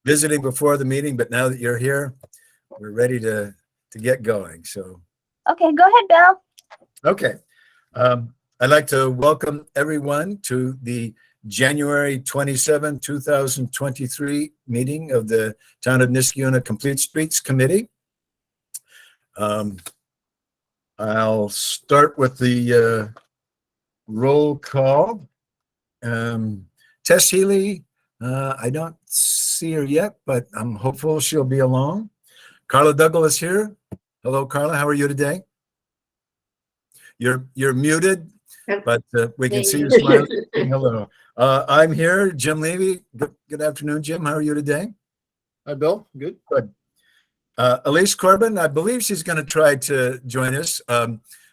visiting before the meeting, but now that you're here, we're ready to get going. So, Okay, go ahead, Bill. okay. I'd like to welcome everyone to the January 27, 2023 meeting of the Town of Niskayuna Complete Streets Committee. I'll start with the roll call. Tess Healy, I don't see her yet, but I'm hopeful she'll be along. Carla Douglas here. Hello, Carla. How are you today? You're muted, but we can see you smiling. Hello. I'm here, Jim Levy. Good afternoon, Jim. How are you today? Hi, Bill. Good. Good. Elise Corbin, I believe she's going to try to join us.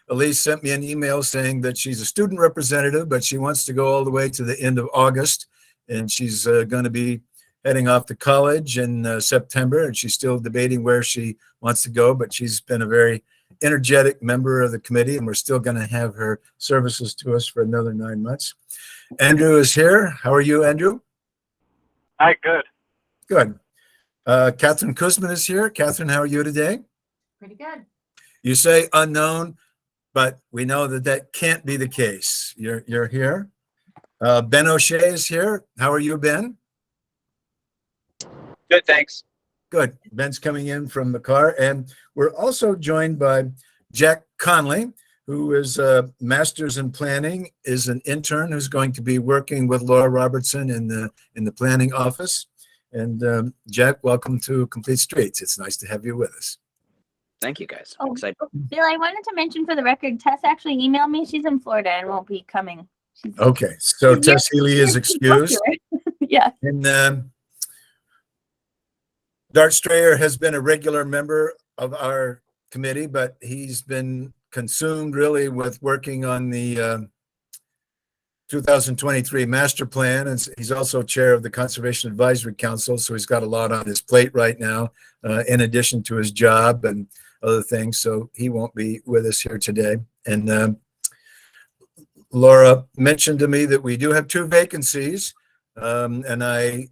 Elise sent me an email saying that she's a student representative, but she wants to go all the way to the end of August, and she's going to be heading off to college in September, and she's still debating where she wants to go, but she's been a very energetic member of the committee, and we're still going to have her services to us for another 9 months. Andrew is here. How are you, Andrew? Hi, good. Good. Catherine Kuzman is here. Catherine, how are you today? Pretty good. You say unknown, but we know that that can't be the case. You're here. Ben O'Shea is here. How are you, Ben? Good, thanks. Good. Ben's coming in from the car. And we're also joined by Jack Conley, who is a master's in planning, is an intern who's going to be working with Laura Robertson in the planning office. And Jack, welcome to Complete Streets. It's nice to have you with us. Thank you, guys. Oh, Excited. Bill, I wanted to mention for the record, Tess actually emailed me. She's in Florida and won't be coming. Okay, so She's Tess Healy is excused. Yeah. And Dart Strayer has been a regular member of our committee, but he's been consumed really with working on the 2023 master plan, and he's also chair of the Conservation Advisory Council, so he's got a lot on his plate right now, in addition to his job and other things, so he won't be with us here today. And Laura mentioned to me that we do have 2 vacancies, and I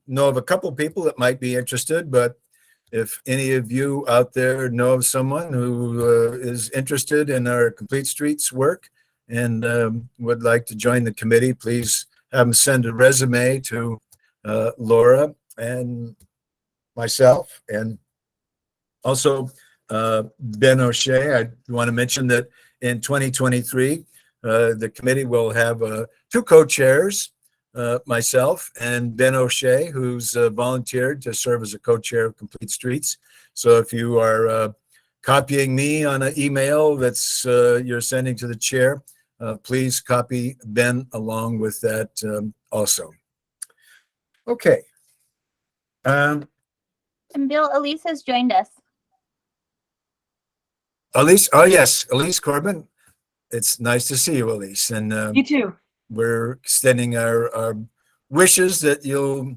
know of a couple of people that might be interested, but if any of you out there know of someone who is interested in our Complete Streets work and would like to join the committee, please have them send a resume to Laura and myself. And also Ben O'Shea, I want to mention that in 2023, the committee will have 2 co-chairs, myself and Ben O'Shea, who's volunteered to serve as a co-chair of Complete Streets. So if you are copying me on an email that's you're sending to the chair, please copy Ben along with that also. Okay. And Bill, Elise has joined us. Elise, oh yes, Elise Corbin. It's nice to see you, Elise. And You too. we're extending our wishes that you'll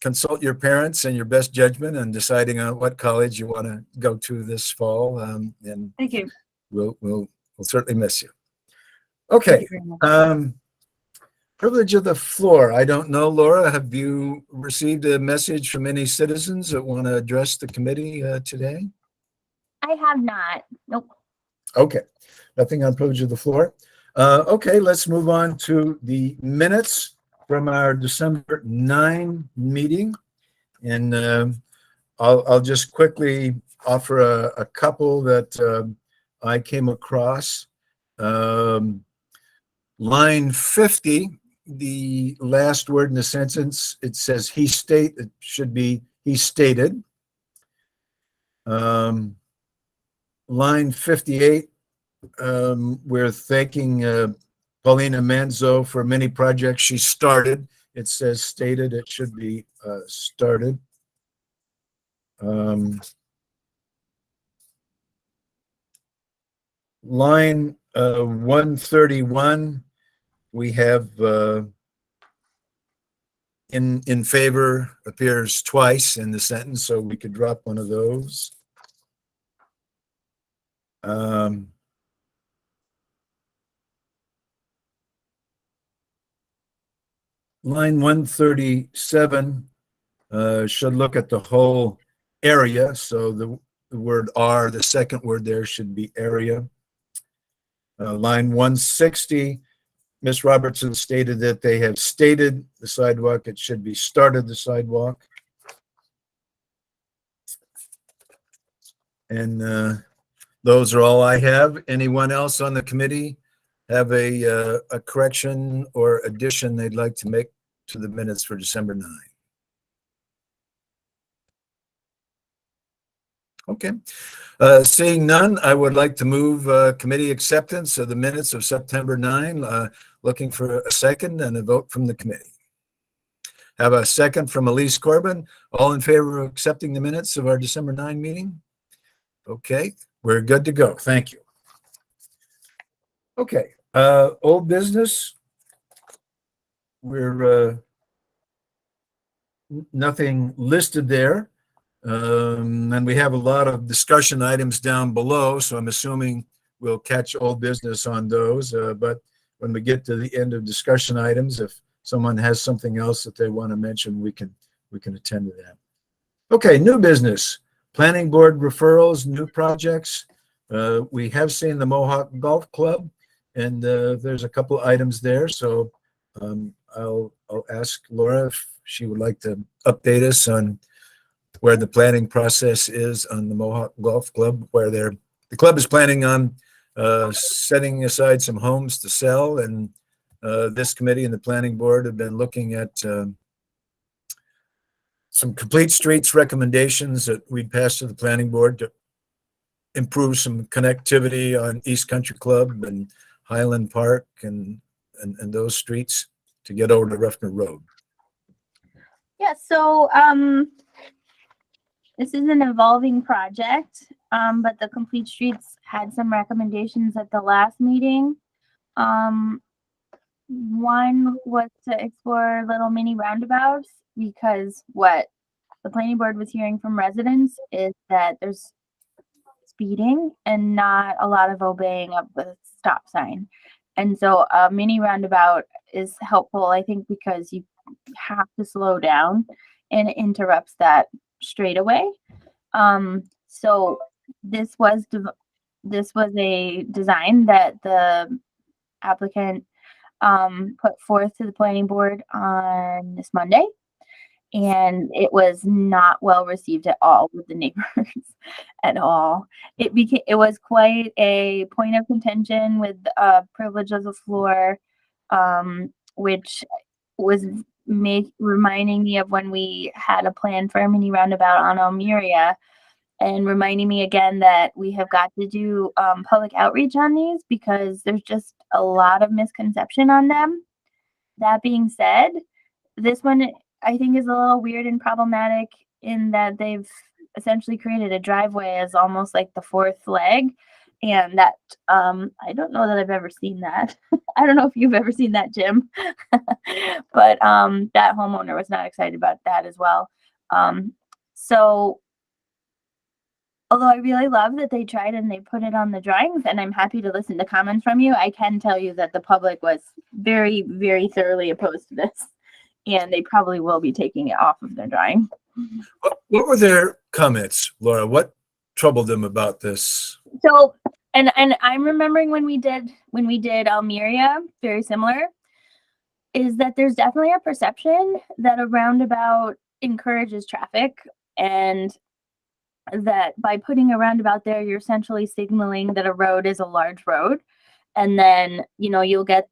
consult your parents and your best judgment and deciding on what college you want to go to this fall. And Thank you. we'll certainly miss you. Okay. Thank you very much. Privilege of the floor. I don't know, Laura, have you received a message from any citizens that want to address the committee today? I have not. Nope. Okay. Nothing on privilege of the floor. Okay, let's move on to the minutes from our December 9 meeting. And I'll just quickly offer a couple that I came across. Line 50, the last word in the sentence, it says it should be he stated. Line 58, we're thanking Paulina Manzo for many projects she started. It says stated, it should be started. Line 131, we have in favor appears twice in the sentence, so we could drop one of those. Line 137, should look at the whole area. So the word "are," the second word there should be area. Line 160, Ms. Robertson stated that they have stated the sidewalk. It should be started the sidewalk. And those are all I have. Anyone else on the committee have a correction or addition they'd like to make to the minutes for December 9? Okay. Seeing none, I would like to move committee acceptance of the minutes of September 9. Looking for a second and a vote from the committee. Have a second from Elise Corbin. All in favor of accepting the minutes of our December 9 meeting? Okay, we're good to go. Thank you. Okay, old business. We're nothing listed there. And we have a lot of discussion items down below, so I'm assuming we'll catch old business on those. But when we get to the end of discussion items, if someone has something else that they want to mention, we can attend to that. Okay, new business. Planning board referrals, new projects. We have seen the Mohawk Golf Club, and there's a couple items there. So I'll ask Laura if she would like to update us on where the planning process is on the Mohawk Golf Club, where the club is planning on setting aside some homes to sell, and this committee and the planning board have been looking at some complete streets recommendations that we'd pass to the planning board to improve some connectivity on East Country Club and Highland Park and those streets to get over to Ruffner Road. Yeah, so this is an evolving project, but the Complete Streets had some recommendations at the last meeting. One was to explore little mini roundabouts, because what the planning board was hearing from residents is that there's speeding and not a lot of obeying of the stop sign. And so a mini roundabout is helpful, I think, because you have to slow down and it interrupts that straightaway. So this was a design that the applicant put forth to the planning board on this Monday, and it was not well received at all with the neighbors at all. It was quite a point of contention with privilege of the floor, which was reminding me of when we had a plan for a mini roundabout on Almeria, and reminding me again that we have got to do public outreach on these, because there's just a lot of misconception on them. That being said, this one I think is a little weird and problematic in that they've essentially created a driveway as almost like the fourth leg. And that, I don't know that I've ever seen that. I don't know if you've ever seen that, Jim. But that homeowner was not excited about that as well. So although I really love that they tried and they put it on the drawings, and I'm happy to listen to comments from you, I can tell you that the public was very, very thoroughly opposed to this, and they probably will be taking it off of their drawing. What were their comments, Laura? What troubled them about this? So, and I'm remembering when we did Almeria, very similar, is that there's definitely a perception that a roundabout encourages traffic, and that by putting a roundabout there, you're essentially signaling that a road is a large road. And then, you'll get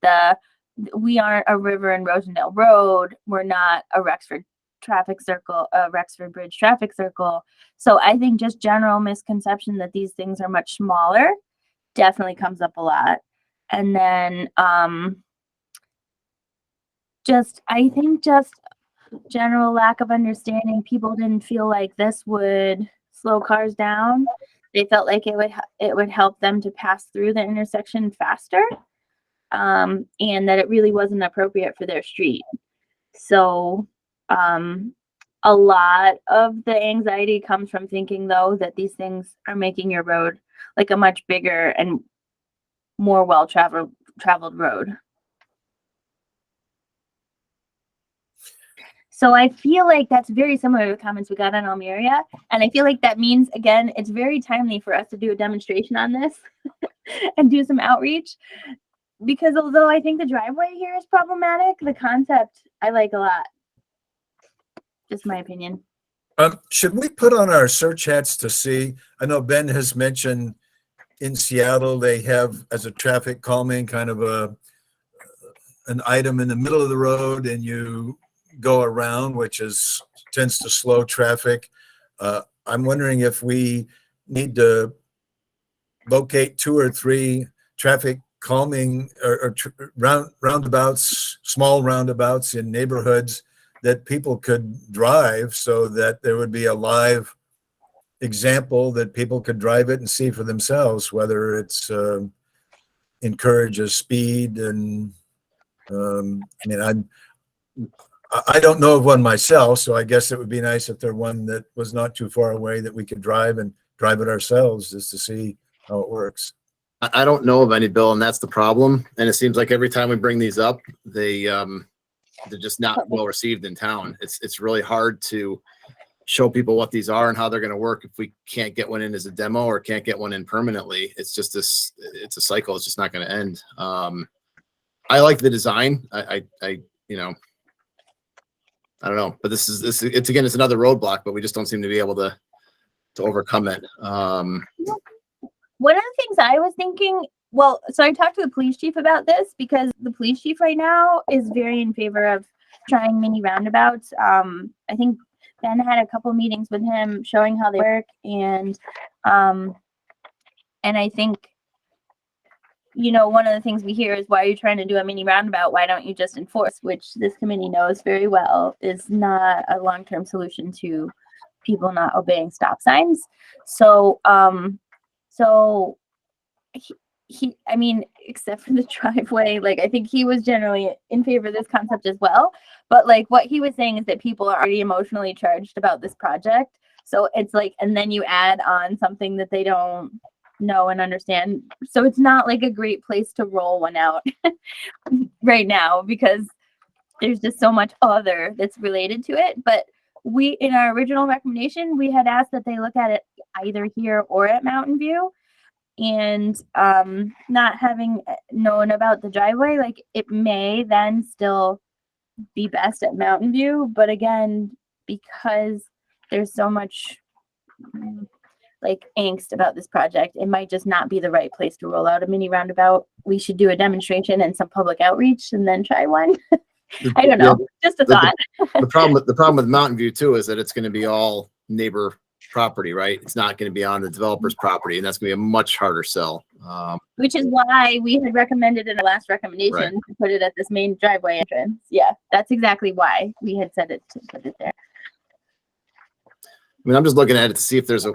we aren't a River and Rosendale Road. We're not a Rexford traffic circle, a Rexford Bridge traffic circle. So I think just general misconception that these things are much smaller definitely comes up a lot. And then I think general lack of understanding. People didn't feel like this would slow cars down. They felt like it would help them to pass through the intersection faster, and that it really wasn't appropriate for their street. So a lot of the anxiety comes from thinking, though, that these things are making your road like a much bigger and more traveled road. So I feel like that's very similar to the comments we got on Almeria. And I feel like that means, again, it's very timely for us to do a demonstration on this and do some outreach. Because although I think the driveway here is problematic, the concept I like a lot. Just my opinion. Should we put on our search hats to see? I know Ben has mentioned in Seattle, they have as a traffic calming kind of an item in the middle of the road and you go around, which tends to slow traffic. I'm wondering if we need to locate 2 or 3 traffic calming or roundabouts, small roundabouts in neighborhoods that people could drive so that there would be a live example that people could drive it and see for themselves, whether it's encourages speed. And I mean, I don't know of one myself, so I guess it would be nice if there one that was not too far away that we could drive and drive it ourselves just to see how it works. I don't know of any, Bill, and that's the problem. And it seems like every time we bring these up, they're just not well received in town. It's really hard to show people what these are and how they're going to work if we can't get one in as a demo or can't get one in permanently. It's just it's a cycle. It's just not going to end. I like the design. I don't know, but it's another roadblock, but we just don't seem to be able to overcome it. One of the things I was thinking, well, so I talked to the police chief about this because the police chief right now is very in favor of trying mini roundabouts. I think Ben had a couple meetings with him showing how they work, and I think, one of the things we hear is, why are you trying to do a mini roundabout? Why don't you just enforce? Which this committee knows very well is not a long-term solution to people not obeying stop signs. So, I mean, except for the driveway, like, I think he was generally in favor of this concept as well. But like what he was saying is that people are already emotionally charged about this project. So it's like, and then you add on something that they don't know and understand. So it's not like a great place to roll one out right now, because there's just so much other that's related to it. But we, in our original recommendation, we had asked that they look at it either here or at Mountain View. And not having known about the driveway, like, it may then still be best at Mountain View. But again, because there's so much like angst about this project, it might just not be the right place to roll out a mini roundabout. We should do a demonstration and some public outreach and then try one. I don't know, just a thought. The problem with Mountain View too is that it's going to be all neighbor property, right? It's not going to be on the developer's property, and that's going to be a much harder sell. Which is why we had recommended in the last recommendation to put it at this main driveway entrance. Yeah, that's exactly why we had said it to put it there. I mean, I'm just looking at it to see if there's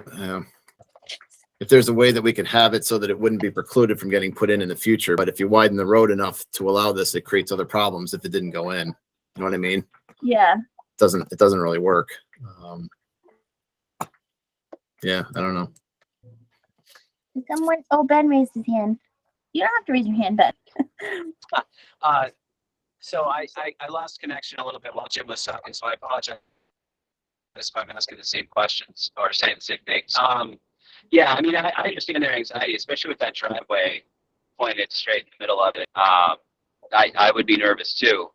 a way that we can have it so that it wouldn't be precluded from getting put in the future. But if you widen the road enough to allow this, it creates other problems if it didn't go in. You know what I mean? Yeah. It doesn't really work. Yeah, I don't know. Someone, Ben raised his hand. You don't have to raise your hand, Ben. So I lost connection a little bit while Jim was talking, so I apologize if I'm asking the same questions or saying the same things. Yeah, I mean, I understand their anxiety, especially with that driveway pointed straight in the middle of it. I would be nervous too.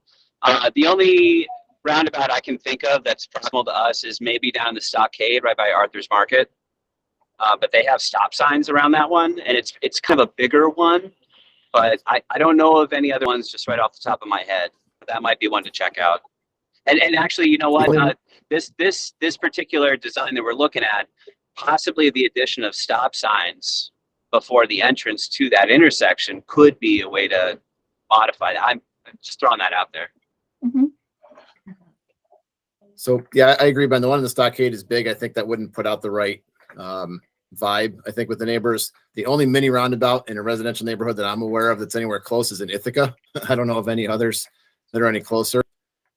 The only roundabout I can think of that's possible to us is maybe down the Stockade right by Arthur's Market. But they have stop signs around that one, and it's kind of a bigger one, but I don't know of any other ones just right off the top of my head. That might be one to check out. And actually, you know what? This particular design that we're looking at, possibly the addition of stop signs before the entrance to that intersection could be a way to modify that. I'm just throwing that out there. Mm-hmm. So yeah, I agree, Ben. The one in the Stockade is big. I think that wouldn't put out the right vibe, I think, with the neighbors. The only mini roundabout in a residential neighborhood that I'm aware of that's anywhere close is in Ithaca. I don't know of any others that are any closer.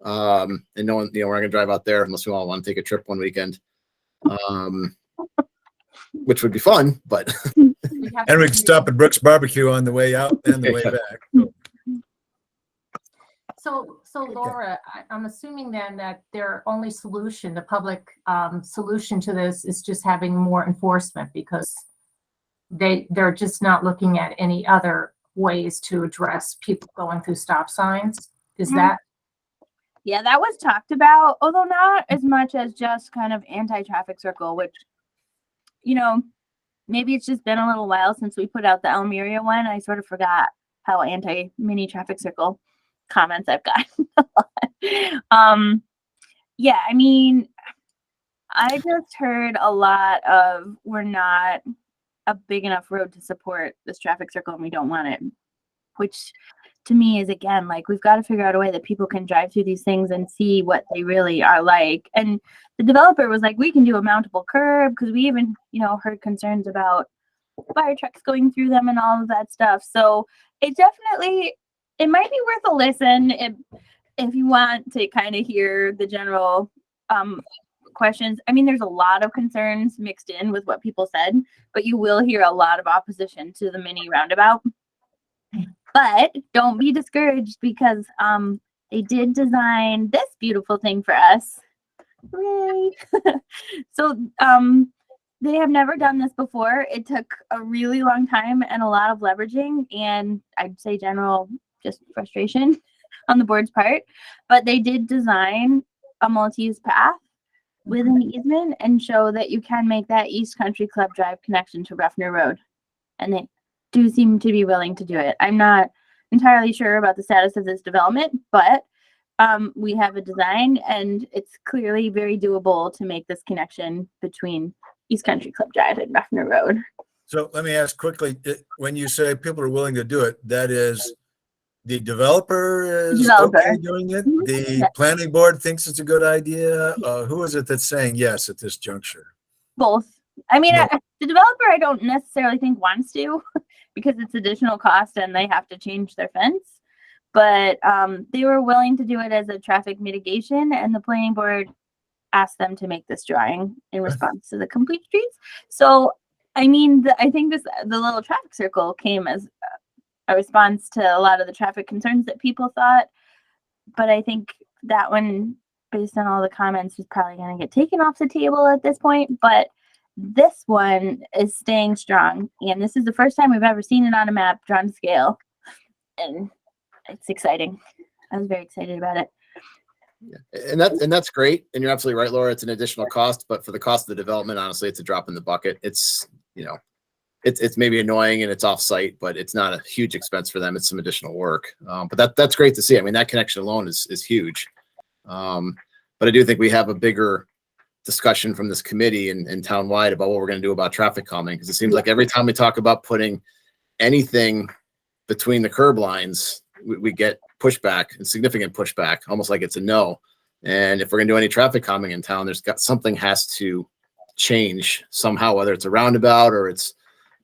And no one, we're not gonna drive out there unless we all want to take a trip one weekend, which would be fun, but And we can stop at Brooks Barbecue on the way out and the way back. So Laura, I'm assuming then that their only solution, the public solution to this is just having more enforcement because they're just not looking at any other ways to address people going through stop signs. Is that? Yeah, that was talked about, although not as much as just kind of anti-traffic circle, which, you know, maybe it's just been a little while since we put out the Elmiria one. I sort of forgot how anti-mini traffic circle comments I've gotten a lot. Yeah, I mean, I just heard a lot of we're not a big enough road to support this traffic circle and we don't want it, which to me is again like we've got to figure out a way that people can drive through these things and see what they really are like. And the developer was like, we can do a mountable curb because we even, you know, heard concerns about fire trucks going through them and all of that stuff. So it definitely, it might be worth a listen if you want to kind of hear the general questions. I mean, there's a lot of concerns mixed in with what people said, but you will hear a lot of opposition to the mini roundabout. But don't be discouraged because they did design this beautiful thing for us. Hooray! So they have never done this before. It took a really long time and a lot of leveraging and I'd say general just frustration on the board's part. But they did design a multi-use path with an easement and show that you can make that East Country Club Drive connection to Ruffner Road. And they do seem to be willing to do it. I'm not entirely sure about the status of this development, but we have a design and it's clearly very doable to make this connection between East Country Club Drive and Ruffner Road. So let me ask quickly, when you say people are willing to do it, that is the developer is okay doing it? Mhm. The planning board thinks it's a good idea? Who is it that's saying yes at this juncture? Both. I mean, No. the developer I don't necessarily think wants to because it's additional cost and they have to change their fence. But they were willing to do it as a traffic mitigation and the planning board asked them to make this drawing in response to the complete streets. So, I mean, I think the little traffic circle came as a response to a lot of the traffic concerns that people thought. But I think that one, based on all the comments, is probably going to get taken off the table at this point. But this one is staying strong. And this is the first time we've ever seen it on a map drawn to scale. And it's exciting. I was very excited about it. Yeah. And that's great. And you're absolutely right, Laura. It's an additional cost, but for the cost of the development, honestly, it's a drop in the bucket. It's, you know, it's maybe annoying and it's off site, but it's not a huge expense for them. It's some additional work. But that's great to see. I mean, that connection alone is huge. But I do think we have a bigger discussion from this committee and townwide about what we're going to do about traffic calming. Because it seems like every time we talk about putting anything between the curb lines, we get pushback and significant pushback, almost like it's a no. And if we're going to do any traffic calming in town, something has to change somehow, whether it's a roundabout or it's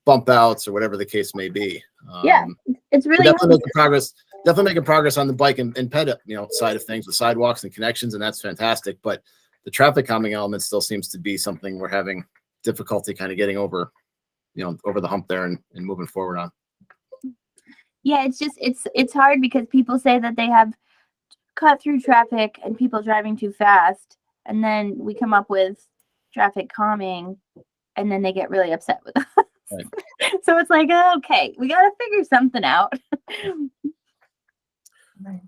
bump outs or whatever the case may be. Yeah, it's really definitely making progress. Definitely making progress on the bike and ped, side of things with sidewalks and connections, and that's fantastic. But the traffic calming element still seems to be something we're having difficulty kind of getting over, over the hump there and moving forward on. Yeah, it's just it's hard because people say that they have cut through traffic and people driving too fast, and then we come up with traffic calming, and then they get really upset with us. Right. So it's like, okay, we got to figure something out.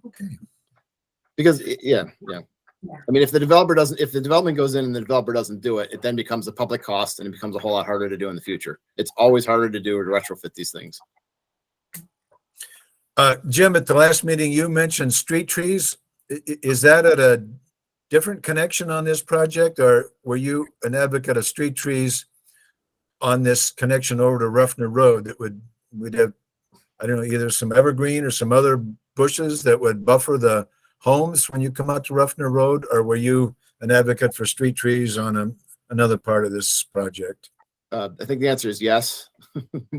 Okay. Because I mean, if the development goes in and the developer doesn't do it, it then becomes a public cost and it becomes a whole lot harder to do in the future. It's always harder to do or to retrofit these things. Jim, at the last meeting, you mentioned street trees. Is that at a different connection on this project, or were you an advocate of street trees on this connection over to Ruffner Road that we'd have, I don't know, either some evergreen or some other bushes that would buffer the homes when you come out to Ruffner Road, or were you an advocate for street trees on another part of this project? I think the answer is yes,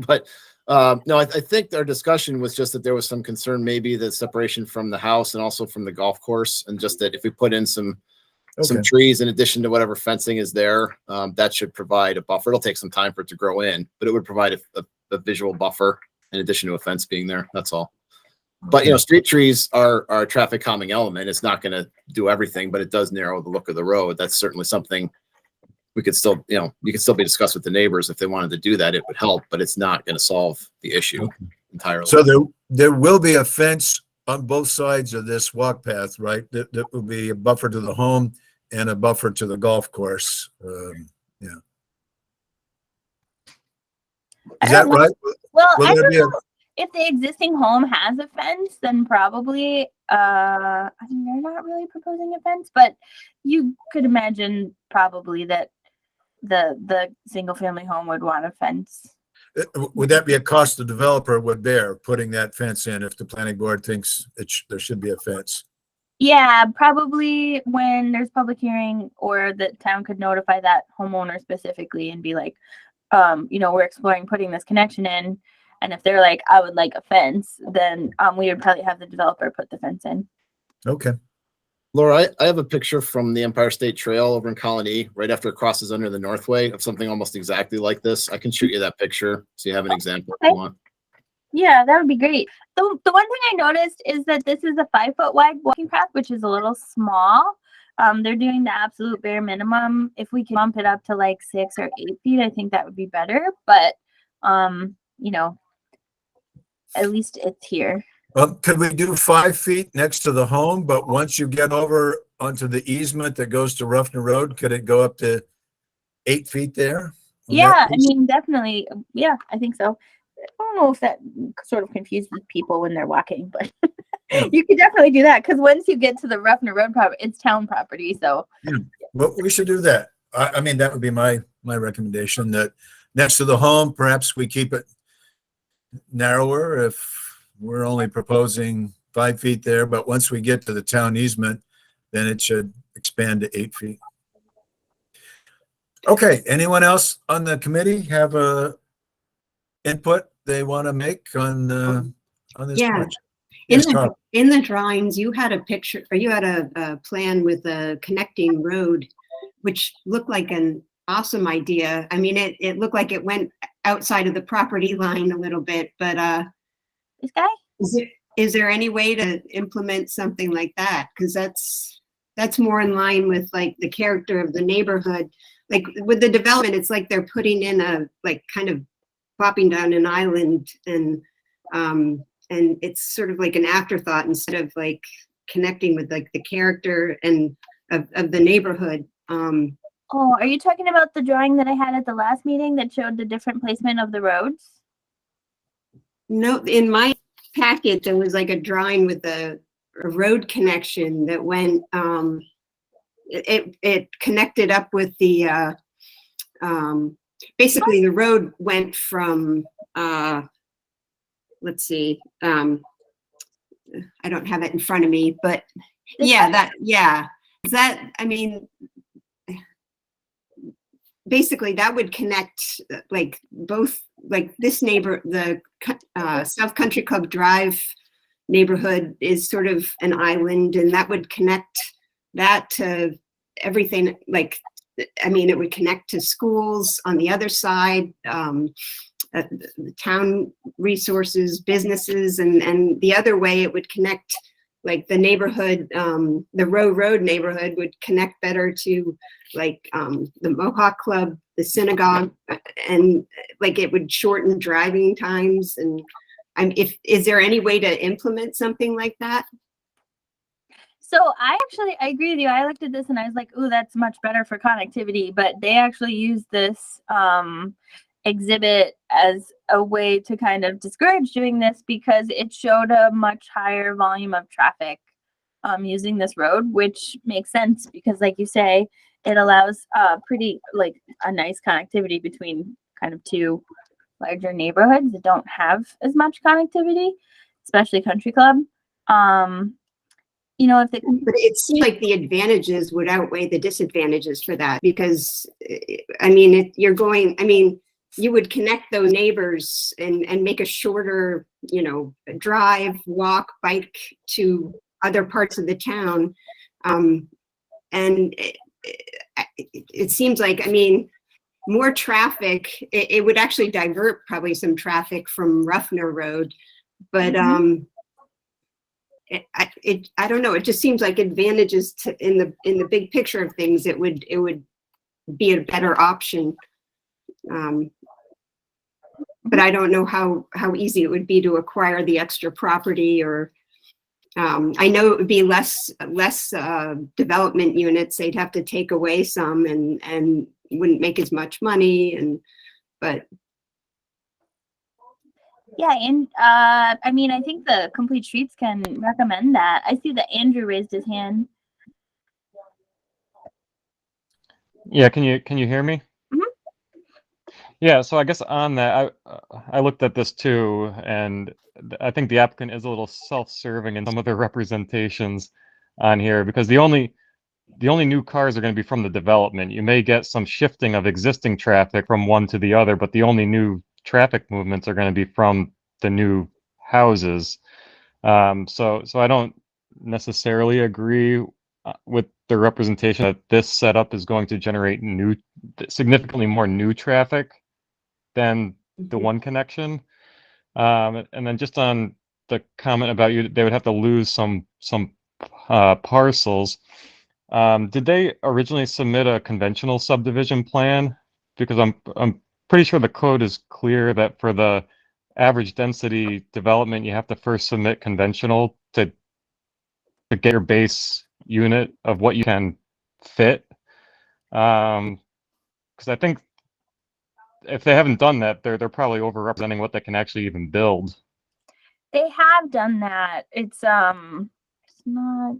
but no, I think our discussion was just that there was some concern, maybe the separation from the house and also from the golf course, and just that if we put in some trees in addition to whatever fencing is there, that should provide a buffer. It'll take some time for it to grow in, but it would provide a visual buffer in addition to a fence being there. That's all. But, you know, street trees are a traffic calming element. It's not going to do everything, but it does narrow the look of the road. That's certainly something we could still, you know, you could still be discussed with the neighbors. If they wanted to do that, it would help, but it's not going to solve the issue entirely. So there will be a fence on both sides of this walk path, right? That will be a buffer to the home and a buffer to the golf course. Yeah. Is that right? Well, Will I there don't be a- know. If the existing home has a fence, then probably, I mean, they're not really proposing a fence, but you could imagine probably that the single family home would want a fence. Would that be a cost the developer would bear, putting that fence in if the planning board thinks there should be a fence? Yeah, probably when there's public hearing, or the town could notify that homeowner specifically and be like, you know, we're exploring putting this connection in. And if they're like, I would like a fence, then we would probably have the developer put the fence in. Okay. Laura, I have a picture from the Empire State Trail over in Colony, right after it crosses under the Northway, of something almost exactly like this. I can shoot you that picture so you have an example if you want. Yeah, that would be great. The one thing I noticed is that this is a 5-foot wide walking path, which is a little small. They're doing the absolute bare minimum. If we can bump it up to like 6 or 8 feet, I think that would be better. But you know, at least it's here. Could we do 5 feet next to the home, but once you get over onto the easement that goes to Ruffner Road, could it go up to 8 feet there? Yeah, I mean, definitely. Yeah, I think so. I don't know if that sort of confuses people when they're walking, but you could definitely do that, because once you get to the Ruffner Road property, it's town property. So Well, we should do that. I mean, that would be my recommendation, that next to the home, perhaps we keep it narrower if we're only proposing 5 feet there, but once we get to the town easement, then it should expand to 8 feet. Okay, anyone else on the committee have a input they want to make on this Yeah. project? In Yes, Carl. the drawings, you had a picture, or you had a plan with a connecting road, which looked like an awesome idea. I mean, it looked like it went outside of the property line a little bit, but this guy? is there any way to implement something like that? Because that's more in line with like the character of the neighborhood. Like with the development, it's like they're putting in a, like, kind of plopping down an island, and it's sort of like an afterthought instead of like connecting with like the character and of the neighborhood. Oh, are you talking about the drawing that I had at the last meeting that showed the different placement of the roads? No, in my packet, there was like a drawing with a road connection that went, it connected up with the, basically the road went from, let's see, I don't have it in front of me, but yeah, that, I mean, basically that would connect like both, like this neighbor, the South Country Club Drive neighborhood is sort of an island, and that would connect that to everything. Like, I mean, it would connect to schools on the other side, the town resources, businesses, and the other way it would connect, like the neighborhood, the Row Road neighborhood would connect better to like the Mohawk Club, the synagogue, and like it would shorten driving times. And is there any way to implement something like that? So I agree with you. I looked at this and I was like, "Ooh, that's much better for connectivity." But they actually used this exhibit as a way to kind of discourage doing this, because it showed a much higher volume of traffic using this road, which makes sense because, like you say, it allows pretty, like, a nice connectivity between kind of two larger neighborhoods that don't have as much connectivity, especially Country Club. You know, if it, But it seems like the advantages would outweigh the disadvantages for that, because I mean, you would connect those neighbors and make a shorter, you know, drive, walk, bike to other parts of the town. And it seems like, I mean, more traffic, it would actually divert probably some traffic from Ruffner Road, but I don't know. It just seems like advantages in the big picture of things. It would be a better option. But I don't know how easy it would be to acquire the extra property, or I know it would be less development units. They'd have to take away some and wouldn't make as much money, but Yeah, and I mean, I think the Complete Streets can recommend that. I see that Andrew raised his hand. Yeah, can you hear me? Mhm. Yeah, so I guess on that, I looked at this too, and I think the applicant is a little self-serving in some of their representations on here, because the only new cars are going to be from the development. You may get some shifting of existing traffic from one to the other, but the only new traffic movements are going to be from the new houses. So I don't necessarily agree with the representation that this setup is going to generate significantly more new traffic than the one connection. And then just on the comment about they would have to lose some parcels. Did they originally submit a conventional subdivision plan? Because I'm pretty sure the code is clear that for the average density development, you have to first submit conventional to get your base unit of what you can fit. Because I think if they haven't done that, they're probably overrepresenting what they can actually even build. They have done that. It's not.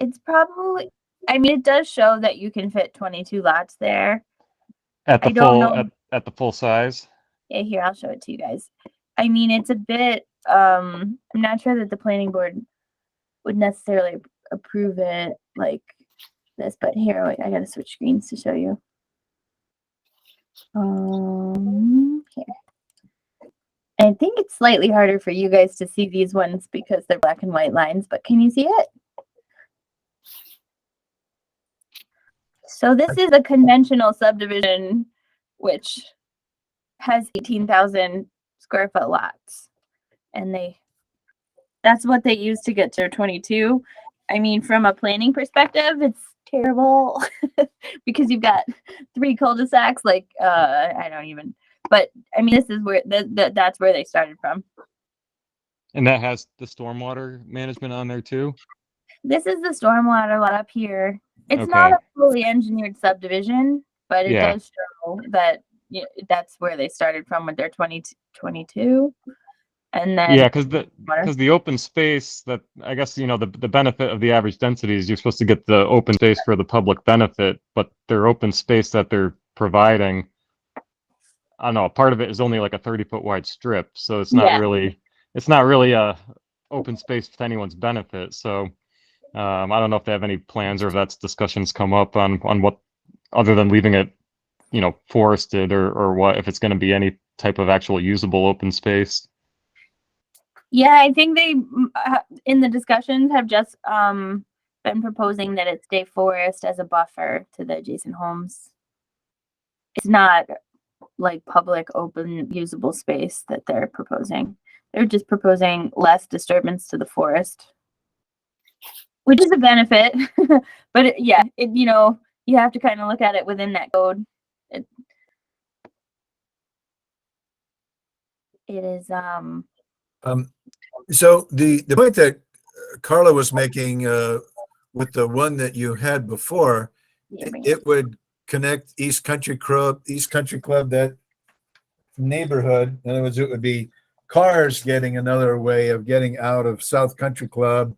It's probably. I mean, it does show that you can fit 22 lots there. At the I don't know. at the full size. Yeah, here, I'll show it to you guys. I mean, it's a bit. I'm not sure that the planning board would necessarily approve it like this, but here, wait, I gotta switch screens to show you. Here. I think it's slightly harder for you guys to see these ones because they're black and white lines, but can you see it? So this is a conventional subdivision, which has 18,000 square foot lots. And that's what they use to get to 22. I mean, from a planning perspective, it's terrible because you've got 3 cul-de-sacs, like, I don't even, but I mean, this is where that's where they started from. And that has the stormwater management on there too? This is the stormwater lot up here. It's Okay. not a fully engineered subdivision, but it Yeah. does show that that's where they started from with their 22. And then Yeah, because the open space that I guess the benefit of the average density is you're supposed to get the open space for the public benefit, but their open space that they're providing, I don't know, part of it is only like a 30-foot wide strip, so it's not really a open space to anyone's benefit. So I don't know if they have any plans or if that's discussions come up on what, other than leaving it forested or what, if it's going to be any type of actual usable open space. Yeah, I think they, in the discussions, have just been proposing that it stay forest as a buffer to the adjacent homes. It's not like public, open, usable space that they're proposing. They're just proposing less disturbance to the forest, which is a benefit. But you have to kind of look at it within that code. It is So the point that Carla was making with the one that you had before, it would connect East Country Club, that neighborhood. In other words, it would be cars getting another way of getting out of South Country Club,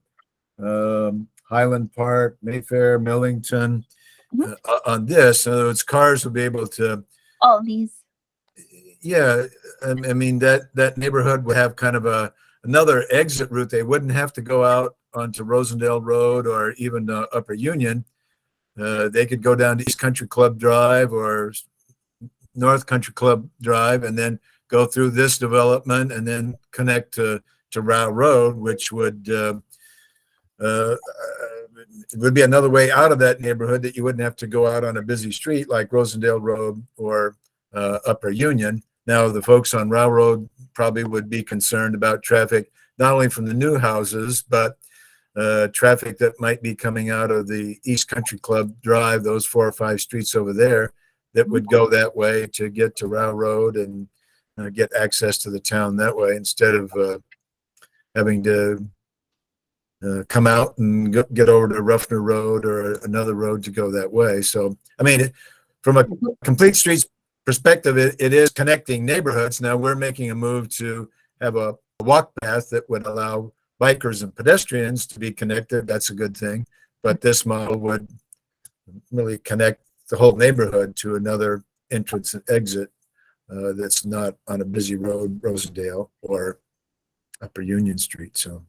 Highland Park, Mayfair, Millington. On this, in other words, cars would be able to. All these. Yeah, I mean that neighborhood would have kind of another exit route. They wouldn't have to go out onto Rosendale Road or even Upper Union. They could go down to East Country Club Drive or North Country Club Drive and then go through this development and then connect to Row Road, which would be another way out of that neighborhood that you wouldn't have to go out on a busy street like Rosendale Road or Upper Union. Now, the folks on Row Road probably would be concerned about traffic not only from the new houses, but traffic that might be coming out of the East Country Club Drive, those 4 or 5 streets over there that would go that way to get to Row Road and get access to the town that way, instead of having to come out and get over to Ruffner Road or another road to go that way. So, I mean, from a complete streets perspective, it is connecting neighborhoods. Now we're making a move to have a walk path that would allow bikers and pedestrians to be connected. That's a good thing. But this model would really connect the whole neighborhood to another entrance and exit that's not on a busy road, Rosendale or Upper Union Street. So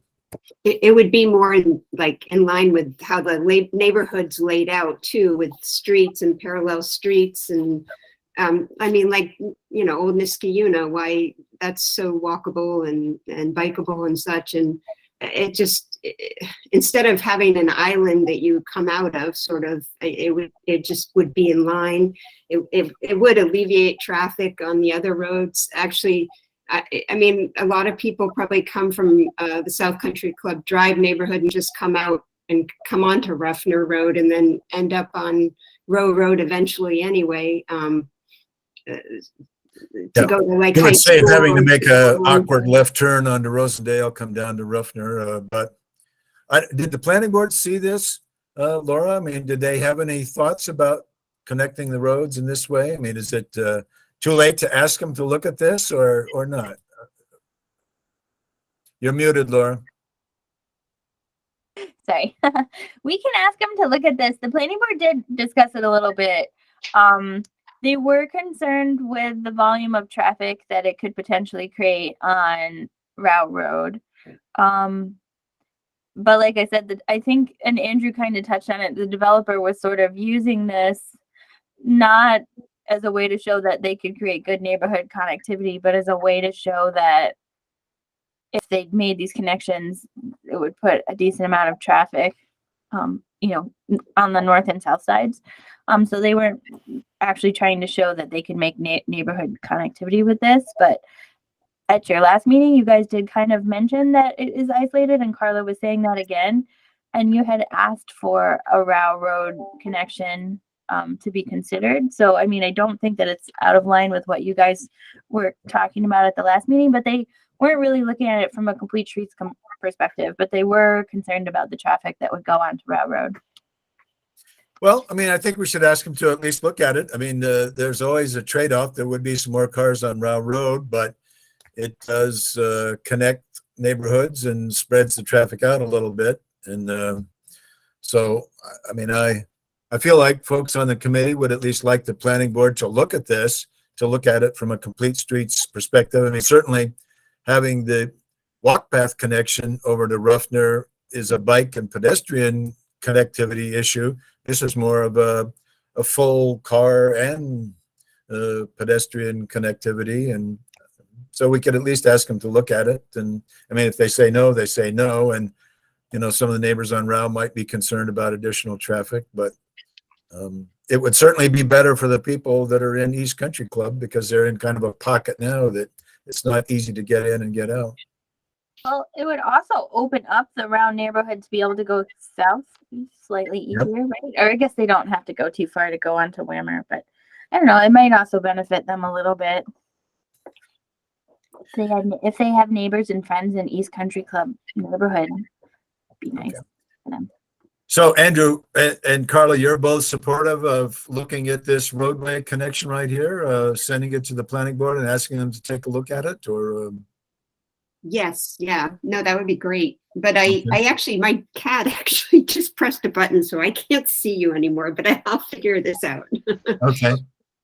it would be more in line with how the neighborhood's laid out too, with streets and parallel streets. And I mean, like, you know, Old Niskayuna, why that's so walkable and bikeable and such. And it just, instead of having an island that you come out of, sort of, it just would be in line. It would alleviate traffic on the other roads. Actually, I mean, a lot of people probably come from the South Country Club Drive neighborhood and just come out and come onto Ruffner Road and then end up on Row Road eventually anyway. To go to like you would save school having to make a or- awkward left turn onto Rosendale, come down to Ruffner. But did the planning board see this, Laura? I mean, did they have any thoughts about connecting the roads in this way? I mean, is it too late to ask them to look at this or not? You're muted, Laura. Sorry. We can ask them to look at this. The planning board did discuss it a little bit. They were concerned with the volume of traffic that it could potentially create on Route Road. But like I said, I think, and Andrew kind of touched on it, the developer was sort of using this not as a way to show that they could create good neighborhood connectivity, but as a way to show that if they made these connections, it would put a decent amount of traffic, you know, on the north and south sides. So they weren't actually trying to show that they could make neighborhood connectivity with this. But at your last meeting, you guys did kind of mention that it is isolated, and Carla was saying that again. And you had asked for a Row Road connection to be considered. So, I mean, I don't think that it's out of line with what you guys were talking about at the last meeting, but they weren't really looking at it from a complete streets perspective, but they were concerned about the traffic that would go onto Row Road. Well, I mean, I think we should ask them to at least look at it. I mean, there's always a trade-off. There would be some more cars on Row Road, but it does connect neighborhoods and spreads the traffic out a little bit. And so, I mean, I feel like folks on the committee would at least like the planning board to look at this, to look at it from a complete streets perspective. I mean, certainly having the walk path connection over to Ruffner is a bike and pedestrian connectivity issue. This is more of a full car and pedestrian connectivity. And so we could at least ask them to look at it. And I mean, if they say no, they say no. And, you know, some of the neighbors on Row might be concerned about additional traffic, but it would certainly be better for the people that are in East Country Club, because they're in kind of a pocket now that it's not easy to get in and get out. Well, it would also open up the Row neighborhood to be able to go south slightly easier, right? Or I guess they don't have to go too far to go onto Whammer, but I don't know. It might also benefit them a little bit. If they have neighbors and friends in East Country Club neighborhood, it'd be nice for them. So Andrew and Carla, you're both supportive of looking at this roadway connection right here, sending it to the planning board and asking them to take a look at it, or? Yes, yeah, no, that would be great. But I actually, my cat actually just pressed a button, so I can't see you anymore, but I'll figure this out. Okay.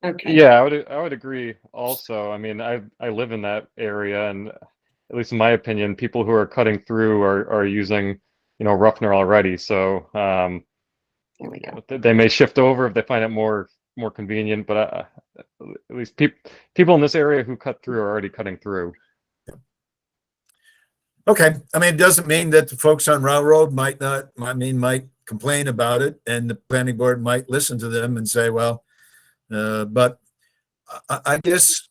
Okay. Yeah, I would agree also. I mean, I live in that area, and at least in my opinion, people who are cutting through are using, you know, Ruffner already. So There we go. they may shift over if they find it more convenient, but at least people in this area who cut through are already cutting through. Okay. I mean, it doesn't mean that the folks on Row Road might complain about it, and the planning board might listen to them and say, well, but I guess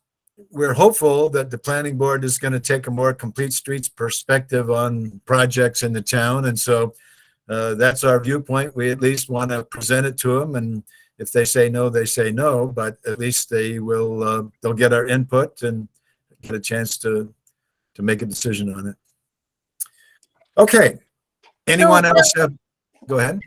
we're hopeful that the planning board is going to take a more complete streets perspective on projects in the town. And so that's our viewpoint. We at least want to present it to them. And if they say no, they say no, but at least they will, they'll get our input and get a chance to make a decision on it. Okay. Anyone else have, go ahead.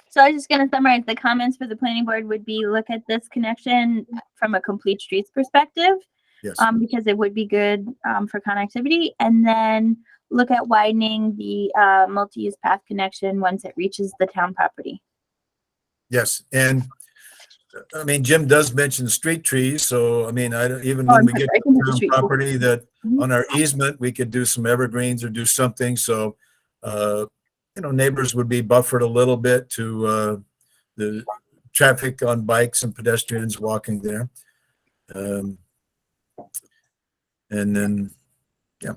So I was just going to summarize the comments for the planning board would be look at this connection from a complete streets perspective. Yes. Because it would be good for connectivity, and then look at widening the multi-use path connection once it reaches the town property. Yes. And I mean, Jim does mention street trees. So, I mean, I don't, even when we get to town property that on our easement, we could do some evergreens or do something. So, you know, neighbors would be buffered a little bit to the traffic on bikes and pedestrians walking there. And then, yeah.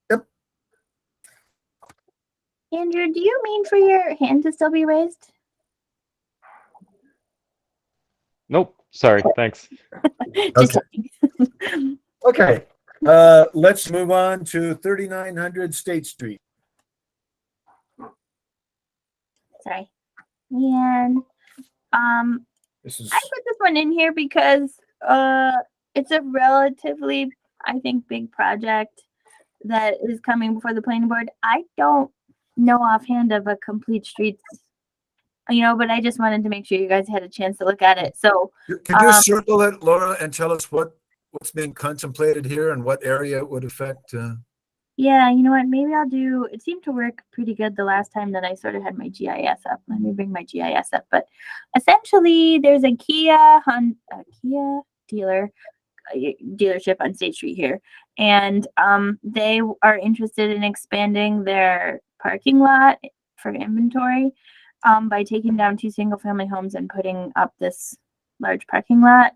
Yep. Andrew, do you mean for your hand to still be raised? Nope. Sorry. Thanks. Just Okay. Okay. Let's move on to 3900 State Street. sorry. And This is, I put this one in here because it's a relatively, I think, big project that is coming before the planning board. I don't know offhand of a complete streets, you know, but I just wanted to make sure you guys had a chance to look at it. So could you circle it, Laura, and tell us what's being contemplated here and what area it would affect? yeah, you know what? Maybe I'll do. It seemed to work pretty good the last time that I sort of had my GIS up. Let me bring my GIS up. But essentially, there's a Kia dealership on State Street here, and they are interested in expanding their parking lot for inventory by taking down 2 single-family homes and putting up this large parking lot.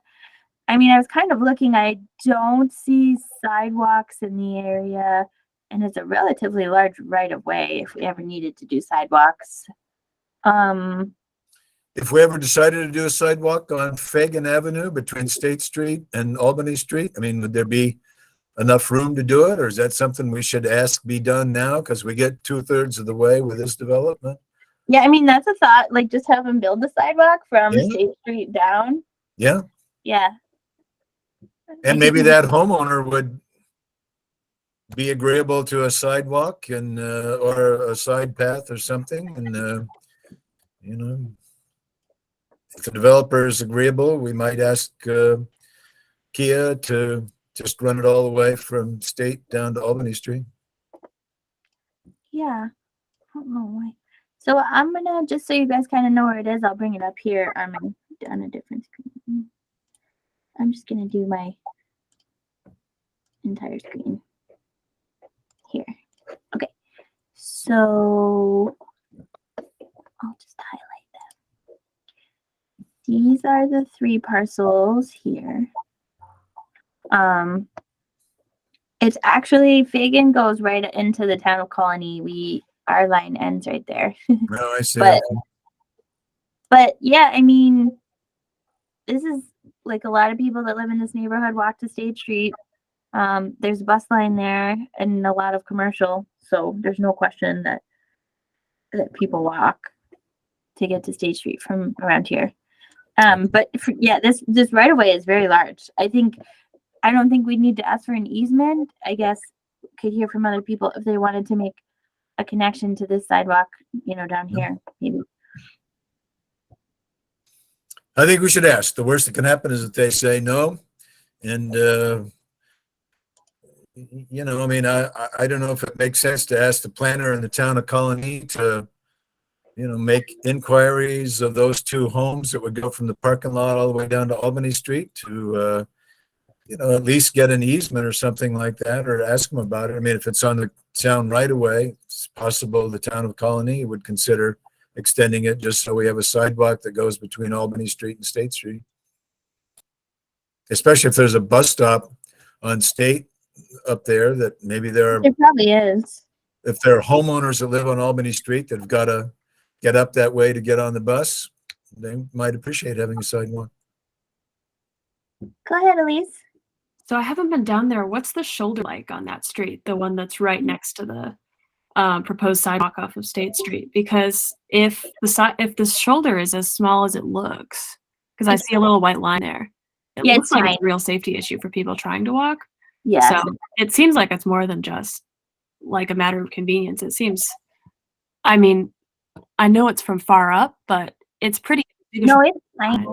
I mean, I was kind of looking. I don't see sidewalks in the area. And it's a relatively large right of way if we ever needed to do sidewalks. If we ever decided to do a sidewalk on Fagan Avenue between State Street and Albany Street, I mean, would there be enough room to do it? Or is that something we should ask be done now? Because we get 2/3 of the way with this development. Yeah, I mean, that's a thought. Like, just have them build the sidewalk from Yeah. State Street down. Yeah. Yeah. And maybe that homeowner would be agreeable to a sidewalk and or a side path or something. And you know, if the developer is agreeable, we might ask Kia to just run it all the way from State down to Albany Street. Yeah. I don't know why. So I'm gonna, just so you guys kind of know where it is, I'll bring it up here on a different screen. I'm just gonna do my entire screen here. Okay. So I'll just highlight them. These are the 3 parcels here. It's actually, Fagan goes right into the town of Colony. Our line ends right there. No, I see. But yeah, I mean, this is like a lot of people that live in this neighborhood walk to State Street. There's a bus line there and a lot of commercial, so there's no question that people walk to get to State Street from around here. But this right of way is very large. I don't think we'd need to ask for an easement. I guess could hear from other people if they wanted to make a connection to this sidewalk, you know, down here, maybe. I think we should ask. The worst that can happen is that they say no. And, you know, I mean, I don't know if it makes sense to ask the planner in the town of Colony to, you know, make inquiries of those 2 homes that would go from the parking lot all the way down to Albany Street to, you know, at least get an easement or something like that, or ask them about it. I mean, if it's on the town right away, it's possible the town of Colony would consider extending it just so we have a sidewalk that goes between Albany Street and State Street. Especially if there's a bus stop on State up there, that maybe there probably is. If there are homeowners that live on Albany Street that have got to get up that way to get on the bus, they might appreciate having a sidewalk. Go ahead, Elise. So I haven't been down there. What's the shoulder like on that street? The one that's right next to the proposed sidewalk off of State Street? Because if the shoulder is as small as it looks, because I see a little white line there, it Yeah, looks it's like fine. it's a real safety issue for people trying to walk. Yes. So it seems like it's more than just like a matter of convenience. It seems, I mean, I know it's from far up, but it's pretty. No, it's fine.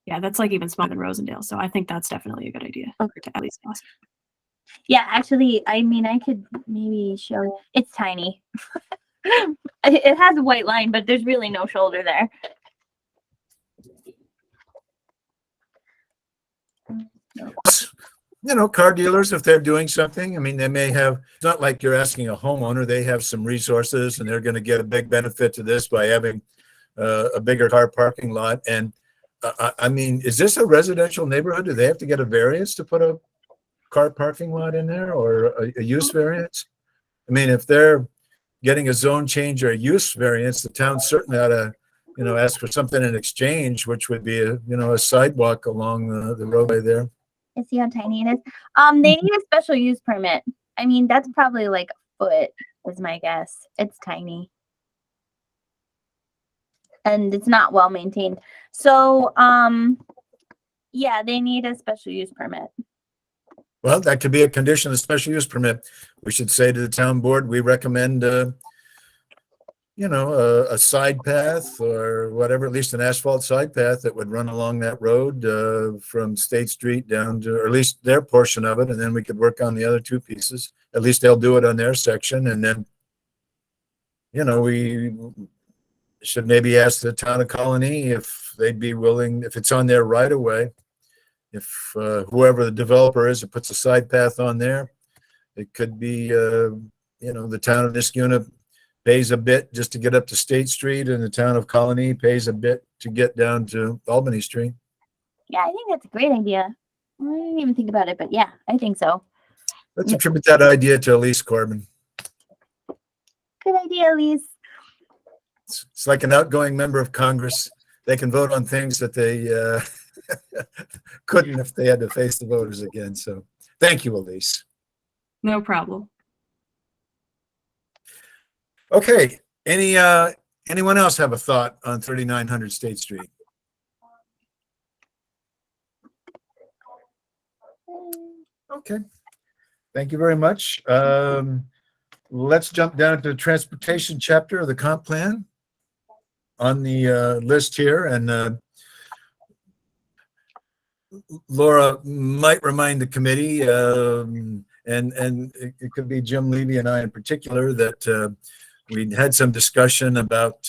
Yeah, that's like even smaller than Rosendale. So I think that's definitely a good idea Okay. to at least ask. Yeah, actually, I mean, I could maybe show you. It's tiny. It has a white line, but there's really no shoulder there. You know, car dealers, if they're doing something, I mean, they may have, it's not like you're asking a homeowner, they have some resources and they're going to get a big benefit to this by having a bigger car parking lot. And I mean, is this a residential neighborhood? Do they have to get a variance to put a car parking lot in there, or a use variance? I mean, if they're getting a zone change or a use variance, the town certainly ought to, you know, ask for something in exchange, which would be a sidewalk along the roadway there. You see how tiny it is? They need a special use permit. I mean, that's probably like a foot, is my guess. It's tiny. And it's not well maintained. So, yeah, they need a special use permit. Well, that could be a condition of special use permit. We should say to the town board, we recommend, a side path or whatever, at least an asphalt side path that would run along that road from State Street down to, or at least their portion of it, and then we could work on the other two pieces. At least they'll do it on their section, and then, we should maybe ask the town of Colony if they'd be willing, if it's on their right of way, if whoever the developer is that puts a side path on there, it could be, the town of Niskuna pays a bit just to get up to State Street, and the town of Colony pays a bit to get down to Albany Street. Yeah, I think that's a great idea. I didn't even think about it, but yeah, I think so. Let's attribute that idea to Elise Corbin. Good idea, Elise. It's like an outgoing member of Congress. They can vote on things that they couldn't if they had to face the voters again. So thank you, Elise. No problem. Okay. Anyone else have a thought on 3900 State Street? Okay. Thank you very much. Let's jump down to the transportation chapter of the comp plan on the list here. And Laura might remind the committee, and it could be Jim Levy and I in particular, that we had some discussion about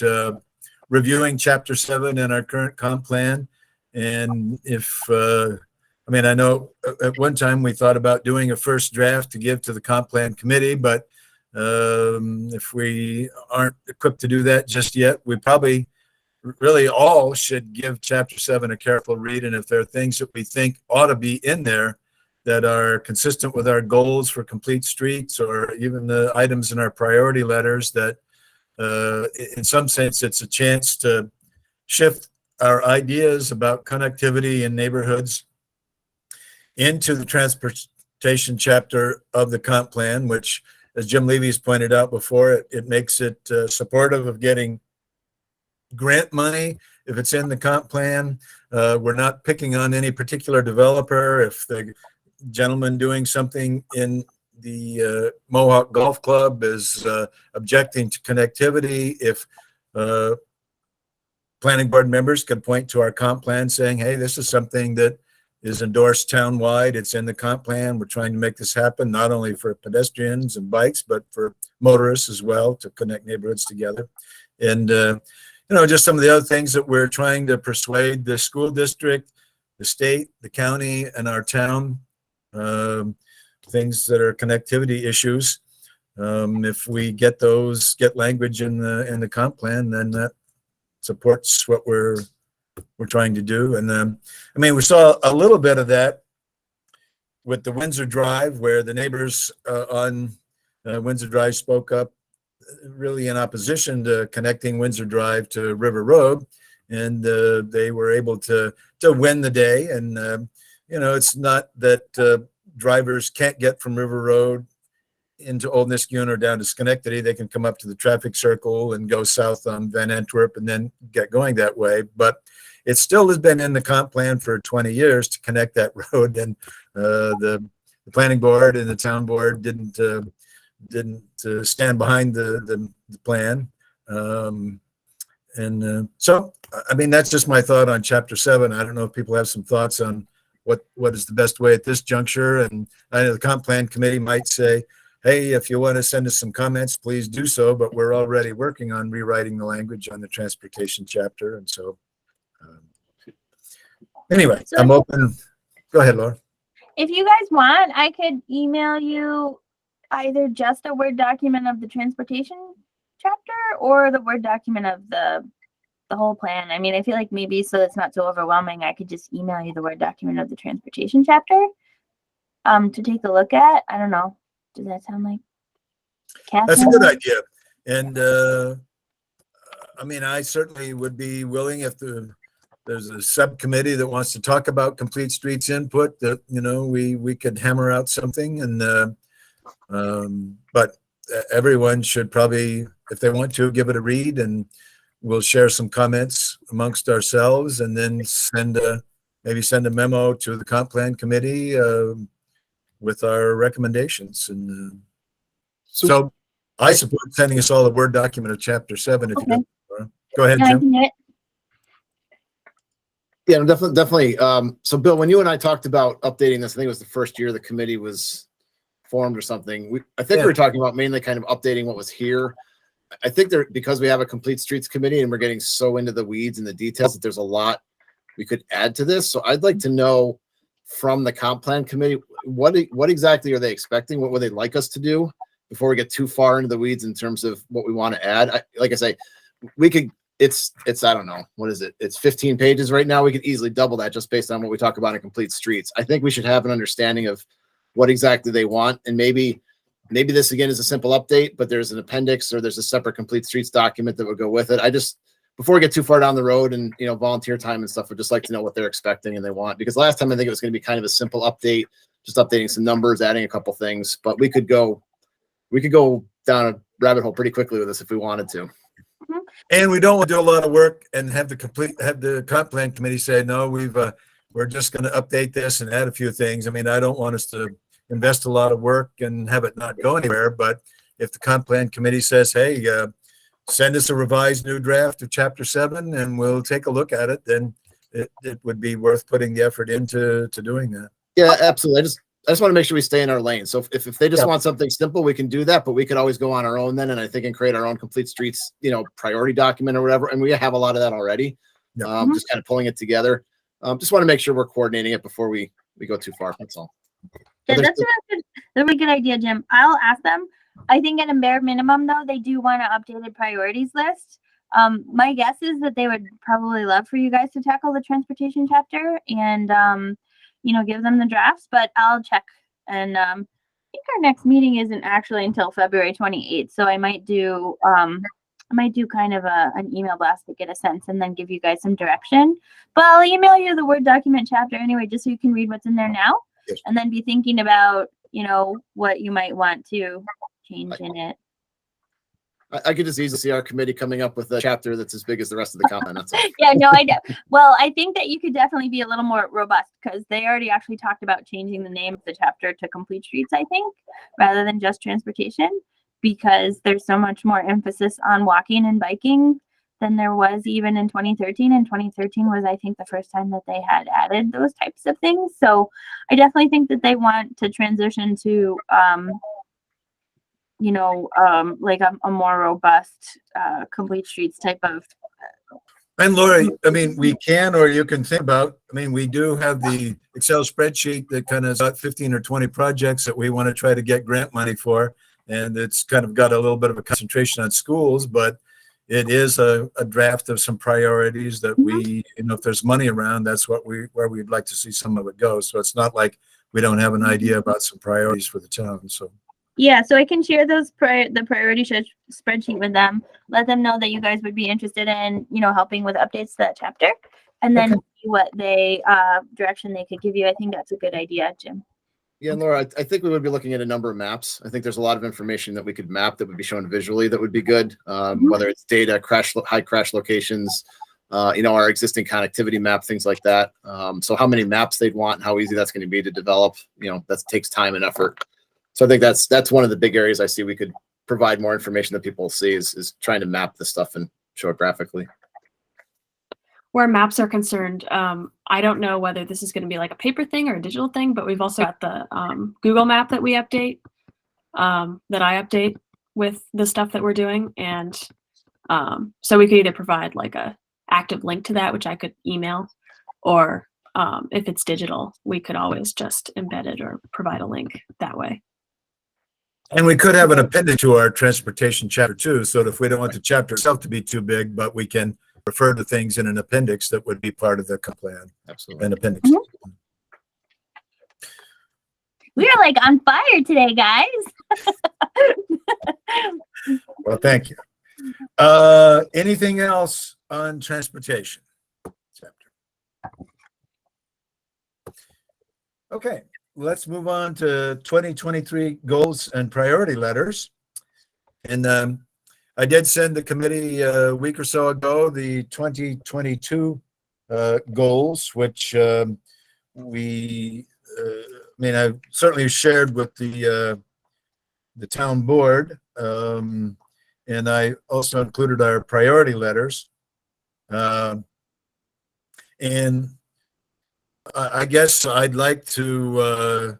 reviewing Chapter 7 in our current comp plan. And I know at one time we thought about doing a first draft to give to the comp plan committee, but if we aren't equipped to do that just yet, we probably really all should give Chapter 7 a careful read. And if there are things that we think ought to be in there that are consistent with our goals for complete streets, or even the items in our priority letters that in some sense it's a chance to shift our ideas about connectivity in neighborhoods into the transportation chapter of the comp plan, which, as Jim Levy's pointed out before, it makes it supportive of getting grant money if it's in the comp plan. We're not picking on any particular developer. If the gentleman doing something in the Mohawk Golf Club is objecting to connectivity, if planning board members could point to our comp plan saying, hey, this is something that is endorsed townwide. It's in the comp plan. We're trying to make this happen, not only for pedestrians and bikes, but for motorists as well, to connect neighborhoods together. And, just some of the other things that we're trying to persuade the school district, the state, the county, and our town, things that are connectivity issues. If we get language in the comp plan, then that supports what we're trying to do. And we saw a little bit of that with the Windsor Drive, where the neighbors on Windsor Drive spoke up really in opposition to connecting Windsor Drive to River Road, and they were able to win the day. And it's not that drivers can't get from River Road into Old Niskayuna or down to Schenectady. They can come up to the traffic circle and go south on Van Antwerp and then get going that way. But it still has been in the comp plan for 20 years to connect that road, and the planning board and the town board didn't stand behind the plan. So, I mean, that's just my thought on Chapter 7. I don't know if people have some thoughts on what is the best way at this juncture. And I know the comp plan committee might say, hey, if you want to send us some comments, please do so. But we're already working on rewriting the language on the transportation chapter. And so, anyway, So- I'm open. Go ahead, Laura. If you guys want, I could email you either just a Word document of the transportation chapter or the Word document of the whole plan. I mean, I feel like maybe so it's not so overwhelming, I could just email you the Word document of the transportation chapter to take a look at. I don't know. Does that sound like That's a good idea. And I mean, I certainly would be willing if there's a subcommittee that wants to talk about Complete Streets input, that, we could hammer out something. And but everyone should probably, if they want to, give it a read, and we'll share some comments amongst ourselves, and then maybe send a memo to the comp plan committee with our recommendations. And so I support sending us all a Word document of Chapter 7. If you don't. Go ahead, Yeah, I Jim. can do it. Yeah, definitely. So Bill, when you and I talked about updating this, I think it was the first year the committee was formed or something. I think we were talking about mainly kind of updating what was here. I think because we have a Complete Streets committee and we're getting so into the weeds and the details, that there's a lot we could add to this. So I'd like to know from the comp plan committee, what exactly are they expecting? What would they like us to do before we get too far into the weeds in terms of what we want to add? Like I say, we could, it's, I don't know, what is it? It's 15 pages right now. We could easily double that just based on what we talk about in Complete Streets. I think we should have an understanding of what exactly they want. And maybe this again is a simple update, but there's an appendix or there's a separate Complete Streets document that would go with it. Before we get too far down the road and, volunteer time and stuff, I'd just like to know what they're expecting and they want, because last time I think it was going to be kind of a simple update, just updating some numbers, adding a couple things, but we could go down a rabbit hole pretty quickly with this if we wanted to. And we don't want to do a lot of work and have the comp plan committee say, no, we're just going to update this and add a few things. I mean, I don't want us to invest a lot of work and have it not go anywhere. But if the comp plan committee says, hey, send us a revised new draft of Chapter 7 and we'll take a look at it, then it would be worth putting the effort into doing that. Yeah, absolutely. I just want to make sure we stay in our lane. So if they just want something simple, we can do that, but we could always go on our own then. And I think and create our own Complete Streets, priority document or whatever. And we have a lot of that already. Just kind of pulling it together. Just want to make sure we're coordinating it before we go too far. That's all. Yeah, that's a really good idea, Jim. I'll ask them. I think at a bare minimum, though, they do want an updated priorities list. My guess is that they would probably love for you guys to tackle the transportation chapter and, give them the drafts, but I'll check. And I think our next meeting isn't actually until February 28th. So I might do kind of an email blast to get a sense and then give you guys some direction. But I'll email you the Word document chapter anyway, just so you can read what's in there now. Yes. And then be thinking about, what you might want to change in it. I could just easily see our committee coming up with a chapter that's as big as the rest of the comment. That's all. Yeah, no, I know. Well, I think that you could definitely be a little more robust because they already actually talked about changing the name of the chapter to Complete Streets, I think, rather than just transportation, because there's so much more emphasis on walking and biking than there was even in 2013. And 2013 was, I think, the first time that they had added those types of things. So I definitely think that they want to transition to, like a more robust, Complete Streets type of. And Lori, I mean, we can, or you can think about, we do have the Excel spreadsheet that kind of is about 15 or 20 projects that we want to try to get grant money for. And it's kind of got a little bit of a concentration on schools, but it is a draft of some priorities that we, if there's money around, that's where we'd like to see some of it go. So it's not like we don't have an idea about some priorities for the town. So. Yeah, so I can share those the priority spreadsheet with them. Let them know that you guys would be interested in, helping with updates to that chapter, and then see what they direction they could give you. I think that's a good idea, Jim. Yeah, Laura, I think we would be looking at a number of maps. I think there's a lot of information that we could map that would be shown visually that would be good. Whether it's data, high crash locations, our existing connectivity map, things like that. So how many maps they'd want, and how easy that's going to be to develop, that takes time and effort. So I think that's one of the big areas I see we could provide more information that people will see is trying to map the stuff and show it graphically. Where maps are concerned, I don't know whether this is going to be like a paper thing or a digital thing, but we've also got the Google map that we update, that I update with the stuff that we're doing. And so we could either provide like a active link to that, which I could email, or if it's digital, we could always just embed it or provide a link that way. And we could have an appendix to our transportation chapter too, so that if we don't want the chapter itself to be too big, but we can refer to things in an appendix that would be part of the plan. Absolutely. An appendix. Mm-hmm. We are like on fire today, guys. Well, thank you. Anything else on transportation chapter? Okay, let's move on to 2023 goals and priority letters. And I did send the committee a week or so ago the 2022 goals, which I certainly shared with the town board, and I also included our priority letters. And I guess I'd like to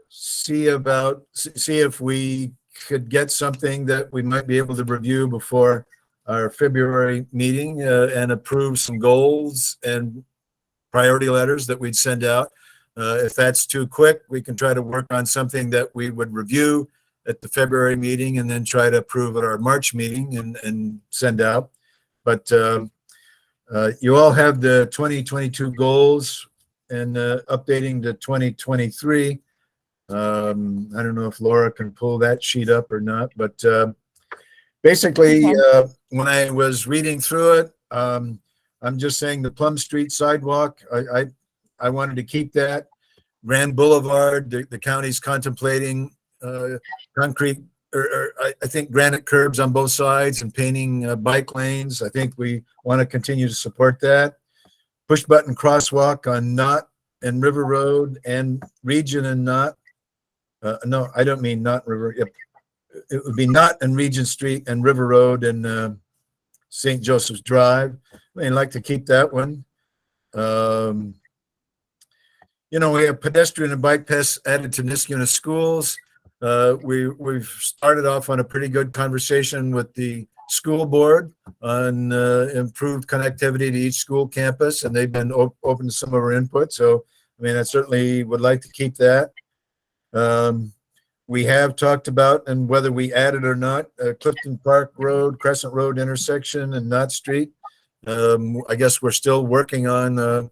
see if we could get something that we might be able to review before our February meeting and approve some goals and priority letters that we'd send out. If that's too quick, we can try to work on something that we would review at the February meeting and then try to approve at our March meeting and send out. But you all have the 2022 goals and updating the 2023. I don't know if Laura can pull that sheet up or not, but basically, when I was reading through it, I'm just saying the Plum Street sidewalk, I wanted to keep that. Grand Boulevard, the county's contemplating concrete, or I think granite curbs on both sides and painting bike lanes. I think we want to continue to support that. Push button crosswalk on Knott and River Road and Region and Knott. No, I don't mean Knott River. Yep. It would be Knott and Regent Street and River Road and St. Joseph's Drive. I'd like to keep that one. We have pedestrian and bike paths added to Niskuna schools. We've started off on a pretty good conversation with the school board on improved connectivity to each school campus, and they've been open to some of our input. So, I certainly would like to keep that. We have talked about, and whether we add it or not, Clifton Park Road, Crescent Road intersection and Knott Street. I guess we're still working on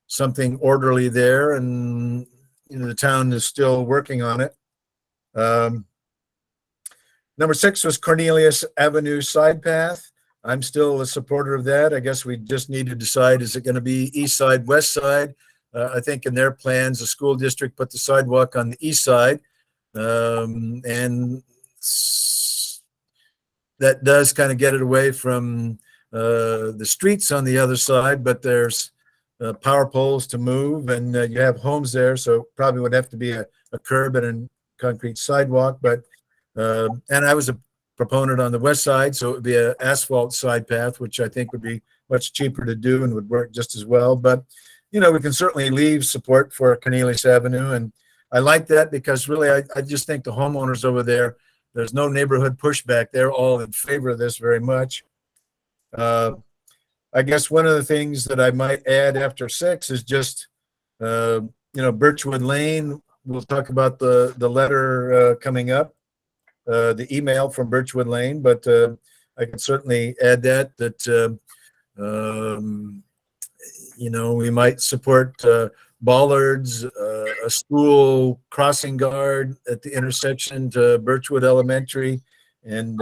something orderly there, and the town is still working on it. Number 6 was Cornelius Avenue side path. I'm still a supporter of that. I guess we just need to decide, is it going to be east side, west side? I think in their plans, the school district put the sidewalk on the east side. And that does kind of get it away from the streets on the other side, but there's power poles to move, and you have homes there, so probably would have to be a curb and a concrete sidewalk. But and I was a proponent on the west side, so it would be an asphalt side path, which I think would be much cheaper to do and would work just as well. But we can certainly leave support for Cornelius Avenue, and I like that because really I just think the homeowners over there, there's no neighborhood pushback. They're all in favor of this very much. I guess one of the things that I might add after 6 is just, Birchwood Lane. We'll talk about the letter coming up, the email from Birchwood Lane, but I can certainly add that we might support bollards, a school crossing guard at the intersection to Birchwood Elementary, and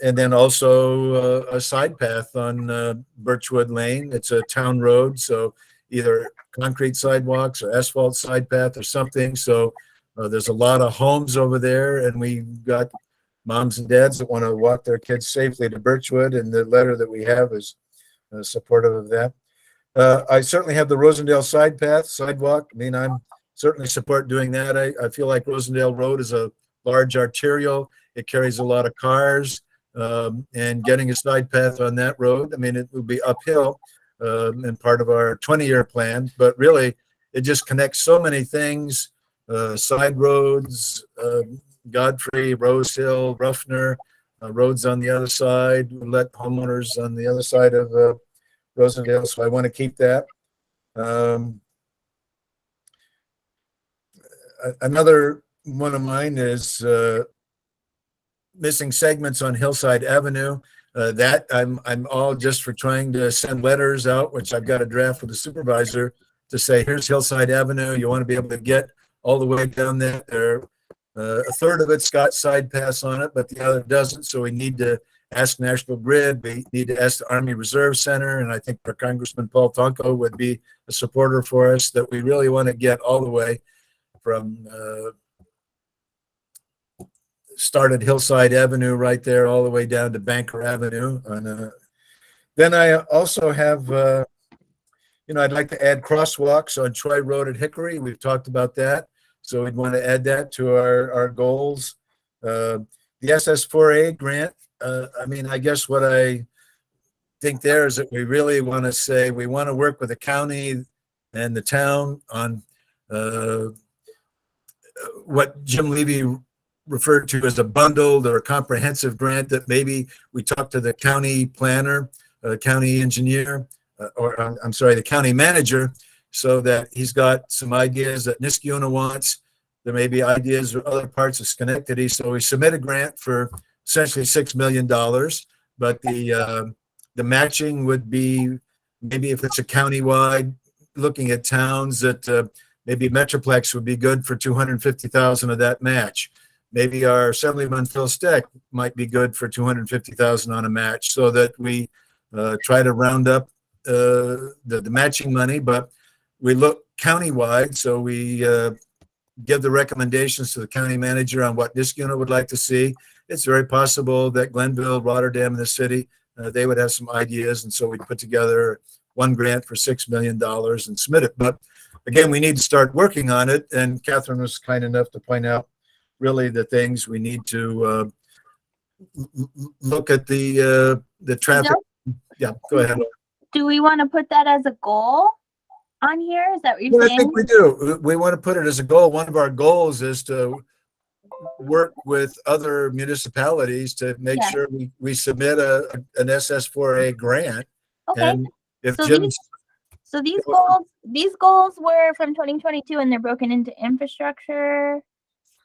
then also a side path on Birchwood Lane. It's a town road, so either concrete sidewalks or asphalt side path or something. So there's a lot of homes over there, and we've got moms and dads that want to walk their kids safely to Birchwood, and the letter that we have is supportive of that. I certainly have the Rosendale side path, sidewalk. I mean, I'm certainly support doing that. I feel like Rosendale Road is a large arterial. It carries a lot of cars, and getting a side path on that road, I mean, it will be uphill, and part of our 20-year plan, but really it just connects so many things, side roads, Godfrey, Rose Hill, Ruffner, roads on the other side. We let homeowners on the other side of Rosendale, so I want to keep that. Another one of mine is missing segments on Hillside Avenue. That I'm all just for trying to send letters out, which I've got a draft with the supervisor to say, here's Hillside Avenue. You want to be able to get all the way down there. There, a third of it's got side pass on it, but the other doesn't. So we need to ask National Grid. We need to ask the Army Reserve Center, and I think our Congressman Paul Tonko would be a supporter for us, that we really want to get all the way from started Hillside Avenue right there all the way down to Banker Avenue. Then I also have, I'd like to add crosswalks on Troy Road at Hickory. We've talked about that. So we'd want to add that to our goals. The SS4A grant, I mean, I guess what I think there is that we really want to say we want to work with the county and the town on what Jim Levy referred to as a bundled or comprehensive grant, that maybe we talk to the county planner, county engineer, the county manager, so that he's got some ideas that Niskayuna wants. There may be ideas or other parts of Schenectady. So we submit a grant for essentially $6 million, but the matching would be, maybe if it's a countywide, looking at towns, that maybe Metroplex would be good for $250,000 of that match. Maybe our Assemblyman Phil Steck might be good for $250,000 on a match, so that we try to round up the matching money, but we look countywide. So we give the recommendations to the county manager on what Niskayuna would like to see. It's very possible that Glenville, Rotterdam, and the city, they would have some ideas, and so we put together one grant for $6 million and submit it. But again, we need to start working on it, and Catherine was kind enough to point out really the things we need to look at the traffic. Yeah, go ahead. Do we want to put that as a goal on here? Is that what you're Well, I saying? think we do. We want to put it as a goal. One of our goals is to work with other municipalities to make Yeah. sure we submit an SS4A grant. Okay. And if So Jim's, these goals were from 2022, and they're broken into infrastructure,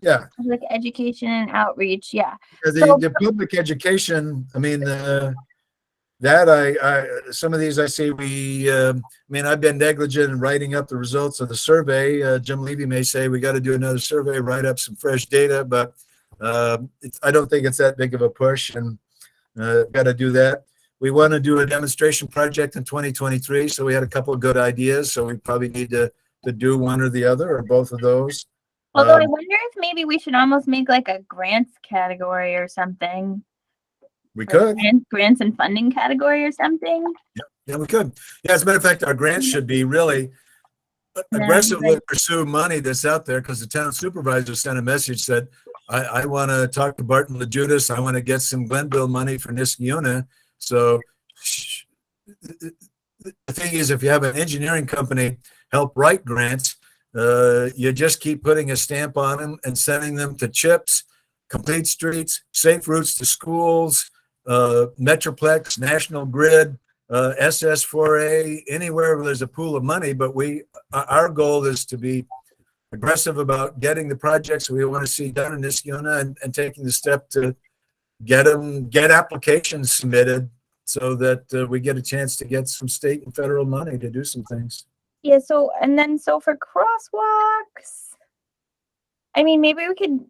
yeah, public education, and outreach. Yeah. the public education, I mean, that I some of these I see I mean, I've been negligent in writing up the results of the survey. Jim Levy may say we got to do another survey, write up some fresh data, but I don't think it's that big of a push, and got to do that. We want to do a demonstration project in 2023, so we had a couple of good ideas. So we probably need to do one or the other or both of those. Although I wonder if maybe we should almost make like a grants category or something. We Like could. grants and funding category or something. Yeah, we could. Yeah, as a matter of fact, our grants should be really aggressively pursue money that's out there, because the town supervisor sent a message, said, I want to talk to Barton LaJudas. I want to get some Glenville money for Niskayuna. So the thing is, if you have an engineering company help write grants, you just keep putting a stamp on them and sending them to CHIPS, Complete Streets, Safe Routes to Schools, Metroplex, National Grid, SS4A, anywhere where there's a pool of money. But our goal is to be aggressive about getting the projects we want to see done in Niskayuna, and taking the step to get applications submitted, so that we get a chance to get some state and federal money to do some things. Yeah, so and then so for crosswalks, I mean, maybe we could,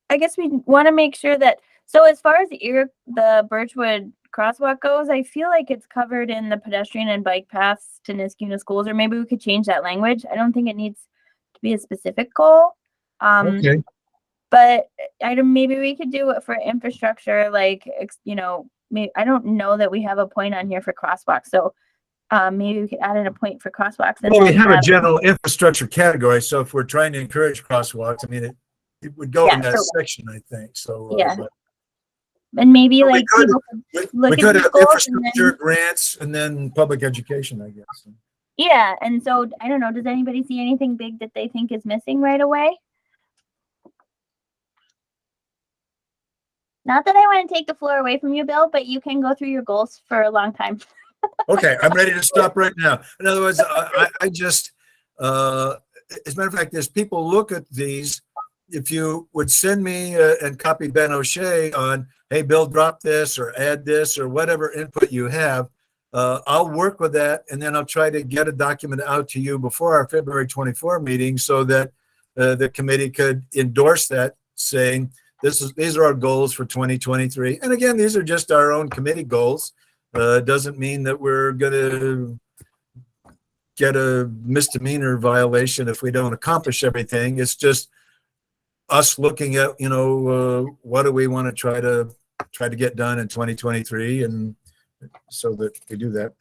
I guess we want to make sure that, so as far as the Birchwood crosswalk goes, I feel like it's covered in the pedestrian and bike paths to Niskuna schools, or maybe we could change that language. I don't think it needs to be a specific goal. Okay. But maybe we could do it for infrastructure, like, you know, I don't know that we have a point on here for crosswalks, so maybe we could add in a point for crosswalks. And Well, we then have a general infrastructure category, so if we're trying to encourage crosswalks, I mean, it would go Yeah, in that so- section, I think, so. Yeah. And maybe So we like could- people could We look could at these have goals and infrastructure then, grants and then public education, I guess. yeah, and so I don't know, does anybody see anything big that they think is missing right away? Not that I want to take the floor away from you, Bill, but you can go through your goals for a long time. Okay, I'm ready to stop right now. In other words, I just, as a matter of fact, as people look at these, if you would send me and copy Ben O'Shea on, hey, Bill, drop this or add this or whatever input you have, I'll work with that, and then I'll try to get a document out to you before our February 24 meeting so that the committee could endorse that, saying these are our goals for 2023. And again, these are just our own committee goals. Doesn't mean that we're going to get a misdemeanor violation if we don't accomplish everything. It's just us looking at, you know, what do we want to try to get done in 2023, and so that we do that.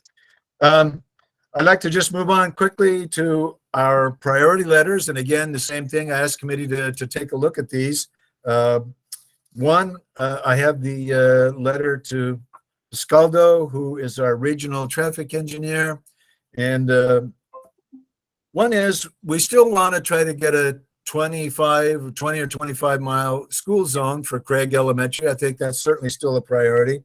I'd like to just move on quickly to our priority letters. And again, the same thing, I asked committee to take a look at these. One, I have the letter to Scaldo, who is our regional traffic engineer. And one is, we still want to try to get a 20 or 25 mile school zone for Craig Elementary. I think that's certainly still a priority.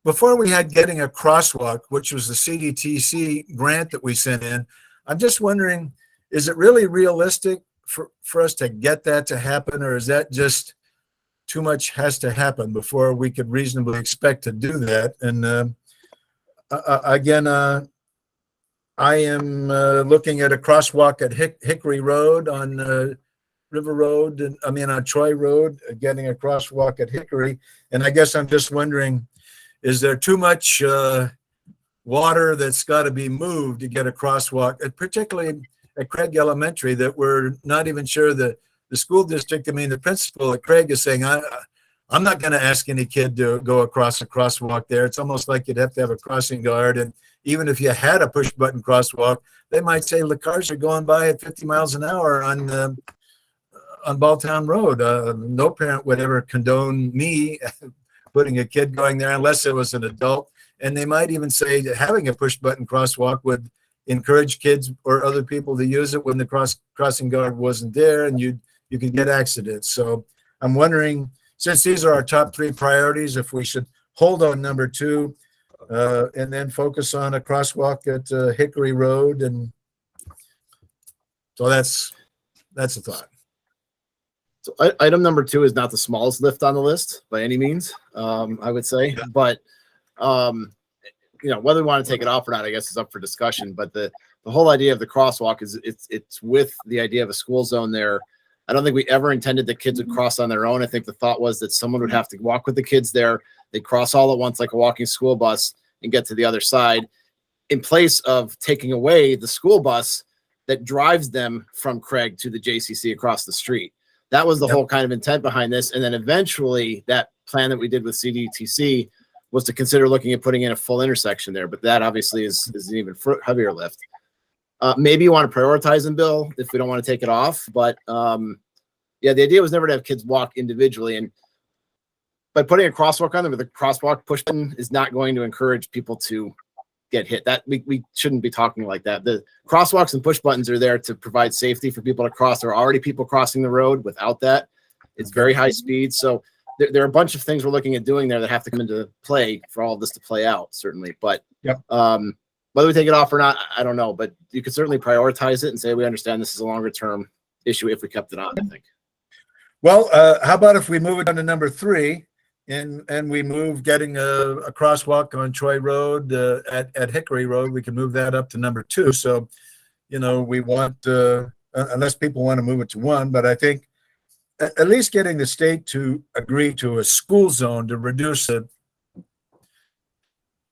Before we had getting a crosswalk, which was the CDTC grant that we sent in, I'm just wondering, is it really realistic for us to get that to happen, or is that just too much has to happen before we could reasonably expect to do that? And again, I am looking at a crosswalk at Hickory Road on River Road, and I mean on Troy Road, getting a crosswalk at Hickory. And I guess I'm just wondering, is there too much water that's got to be moved to get a crosswalk, particularly at Craig Elementary, that we're not even sure that the school district, I mean, the principal at Craig is saying, I'm not going to ask any kid to go across a crosswalk there. It's almost like you'd have to have a crossing guard. And even if you had a push button crosswalk, they might say the cars are going by at 50 miles an hour on Balltown Road. No parent would ever condone me putting a kid going there unless it was an adult. And they might even say that having a push button crosswalk would encourage kids or other people to use it when the crossing guard wasn't there, and you could get accidents. So I'm wondering, since these are our top three priorities, if we should hold on number 2 and then focus on a crosswalk at Hickory Road. And so that's a thought. So item number 2 is not the smallest lift on the list by any means, I would say, but you know, whether we want to take it off or not, I guess is up for discussion. But the whole idea of the crosswalk is it's with the idea of a school zone there. I don't think we ever intended that kids would cross on their own. I think the thought was that someone would have to walk with the kids there. They'd cross all at once like a walking school bus and get to the other side, in place of taking away the school bus that drives them from Craig to the JCC across the street. That was the whole kind of intent behind this. And then eventually that plan that we did with CDTC was to consider looking at putting in a full intersection there. But that obviously is an even heavier lift. Maybe you want to prioritize them, Bill, if we don't want to take it off. But yeah, the idea was never to have kids walk individually. And by putting a crosswalk on them with a crosswalk push button is not going to encourage people to get hit. That we shouldn't be talking like that. The crosswalks and push buttons are there to provide safety for people to cross. There are already people crossing the road whethout that. It's very high speed. So there are a bunch of things we're looking at doing there that have to come into play for all of this to play out, certainly. But whether we take it off or not, I don't know. But you could certainly prioritize it and say we understand this is a longer term issue if we kept it on, I think. Well, how about if we move it on to number 3, and we move getting a crosswalk on Troy Road at Hickory Road. We can move that up to number 2. So, we want, unless people want to move it to 1, but I think at least getting the state to agree to a school zone to reduce the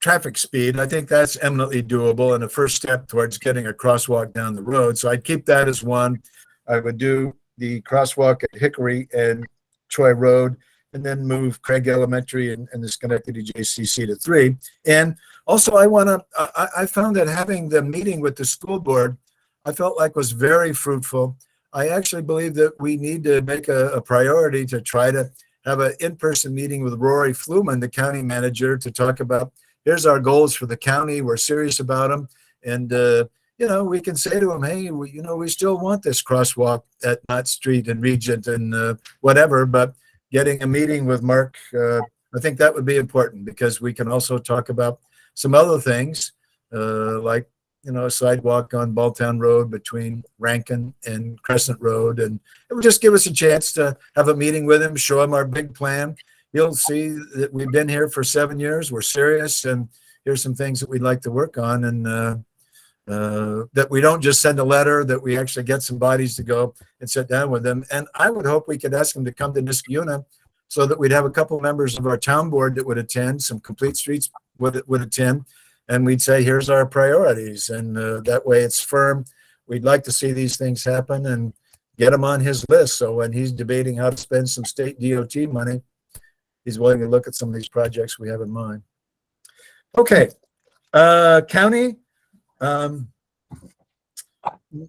traffic speed, I think that's eminently doable and a first step towards getting a crosswalk down the road. So I'd keep that as 1. I would do the crosswalk at Hickory and Troy Road, and then move Craig Elementary and the Schenectady JCC to 3. And also I found that having the meeting with the school board, I felt like was very fruitful. I actually believe that we need to make a priority to try to have an in-person meeting with Rory Fluman, the county manager, to talk about, here's our goals for the county. We're serious about them. And, we can say to him, hey, we still want this crosswalk at Knott Street and Regent and whatever, but getting a meeting with Mark, I think that would be important, because we can also talk about some other things, like, a sidewalk on Balltown Road between Rankin and Crescent Road. And it would just give us a chance to have a meeting with him, show him our big plan. He'll see that we've been here for 7 years. We're serious, and here's some things that we'd like to work on. And that we don't just send a letter, that we actually get some bodies to go and sit down with them. And I would hope we could ask them to come to Niskayuna, so that we'd have a couple members of our town board that would attend, some Complete Streets would attend, and we'd say, here's our priorities. And that way it's firm. We'd like to see these things happen and get him on his list. So when he's debating how to spend some state DOT money, he's willing to look at some of these projects we have in mind. Okay, county.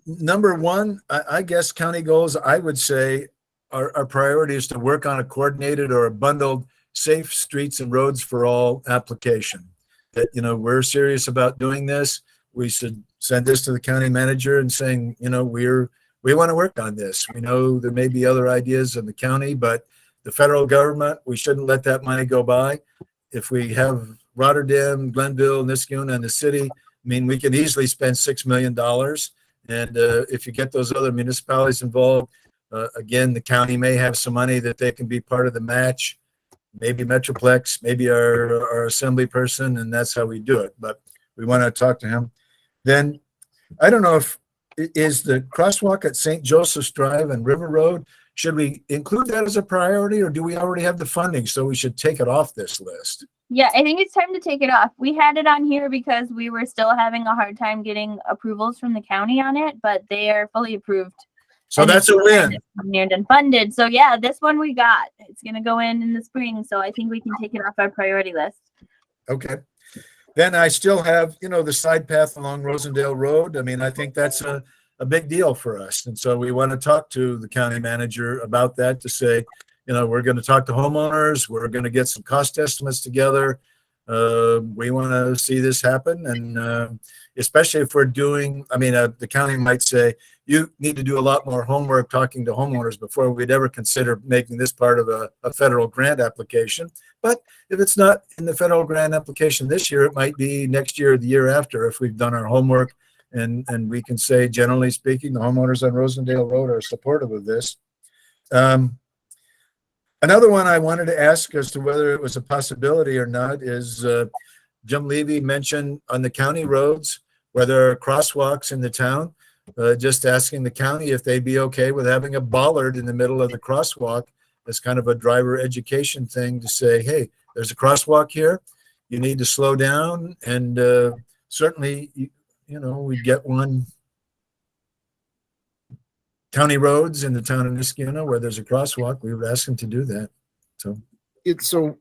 Number 1, I guess county goals, I would say our priority is to work on a coordinated or a bundled safe streets and roads for all application. That, we're serious about doing this. We should send this to the county manager and saying, we want to work on this. We know there may be other ideas in the county, but the federal government, we shouldn't let that money go by. If we have Rotterdam, Glenville, Niskayuna, and the city, we can easily spend $6 million. And if you get those other municipalities involved, again, the county may have some money that they can be part of the match, maybe Metroplex, maybe our assembly person, and that's how we do it. But we want to talk to him. Then, I don't know if, is the crosswalk at St. Joseph's Drive and River Road, should we include that as a priority, or do we already have the funding, so we should take it off this list? Yeah, I think it's time to take it off. We had it on here because we were still having a hard time getting approvals from the county on it, but they are fully approved. So that's a win. And funded. So yeah, this one we got. It's going to go in the spring. So I think we can take it off our priority list. Okay. Then I still have, the side path along Rosendale Road. I think that's a big deal for us. And so we want to talk to the county manager about that, to say, we're going to talk to homeowners. We're going to get some cost estimates together. We want to see this happen. And especially if we're doing, the county might say, you need to do a lot more homework talking to homeowners before we'd ever consider making this part of a federal grant application. But if it's not in the federal grant application this year, it might be next year or the year after, if we've done our homework. And we can say, generally speaking, the homeowners on Rosendale Road are supportive of this. Another one I wanted to ask as to whether it was a possibility or not is Jim Levy mentioned on the county roads, where there are crosswalks in the town, just asking the county if they'd be okay with having a bollard in the middle of the crosswalk as kind of a driver education thing, to say, hey, there's a crosswalk here. You need to slow down. And certainly, we get one. County roads in the town of Niskayuna where there's a crosswalk, we would ask them to do that. So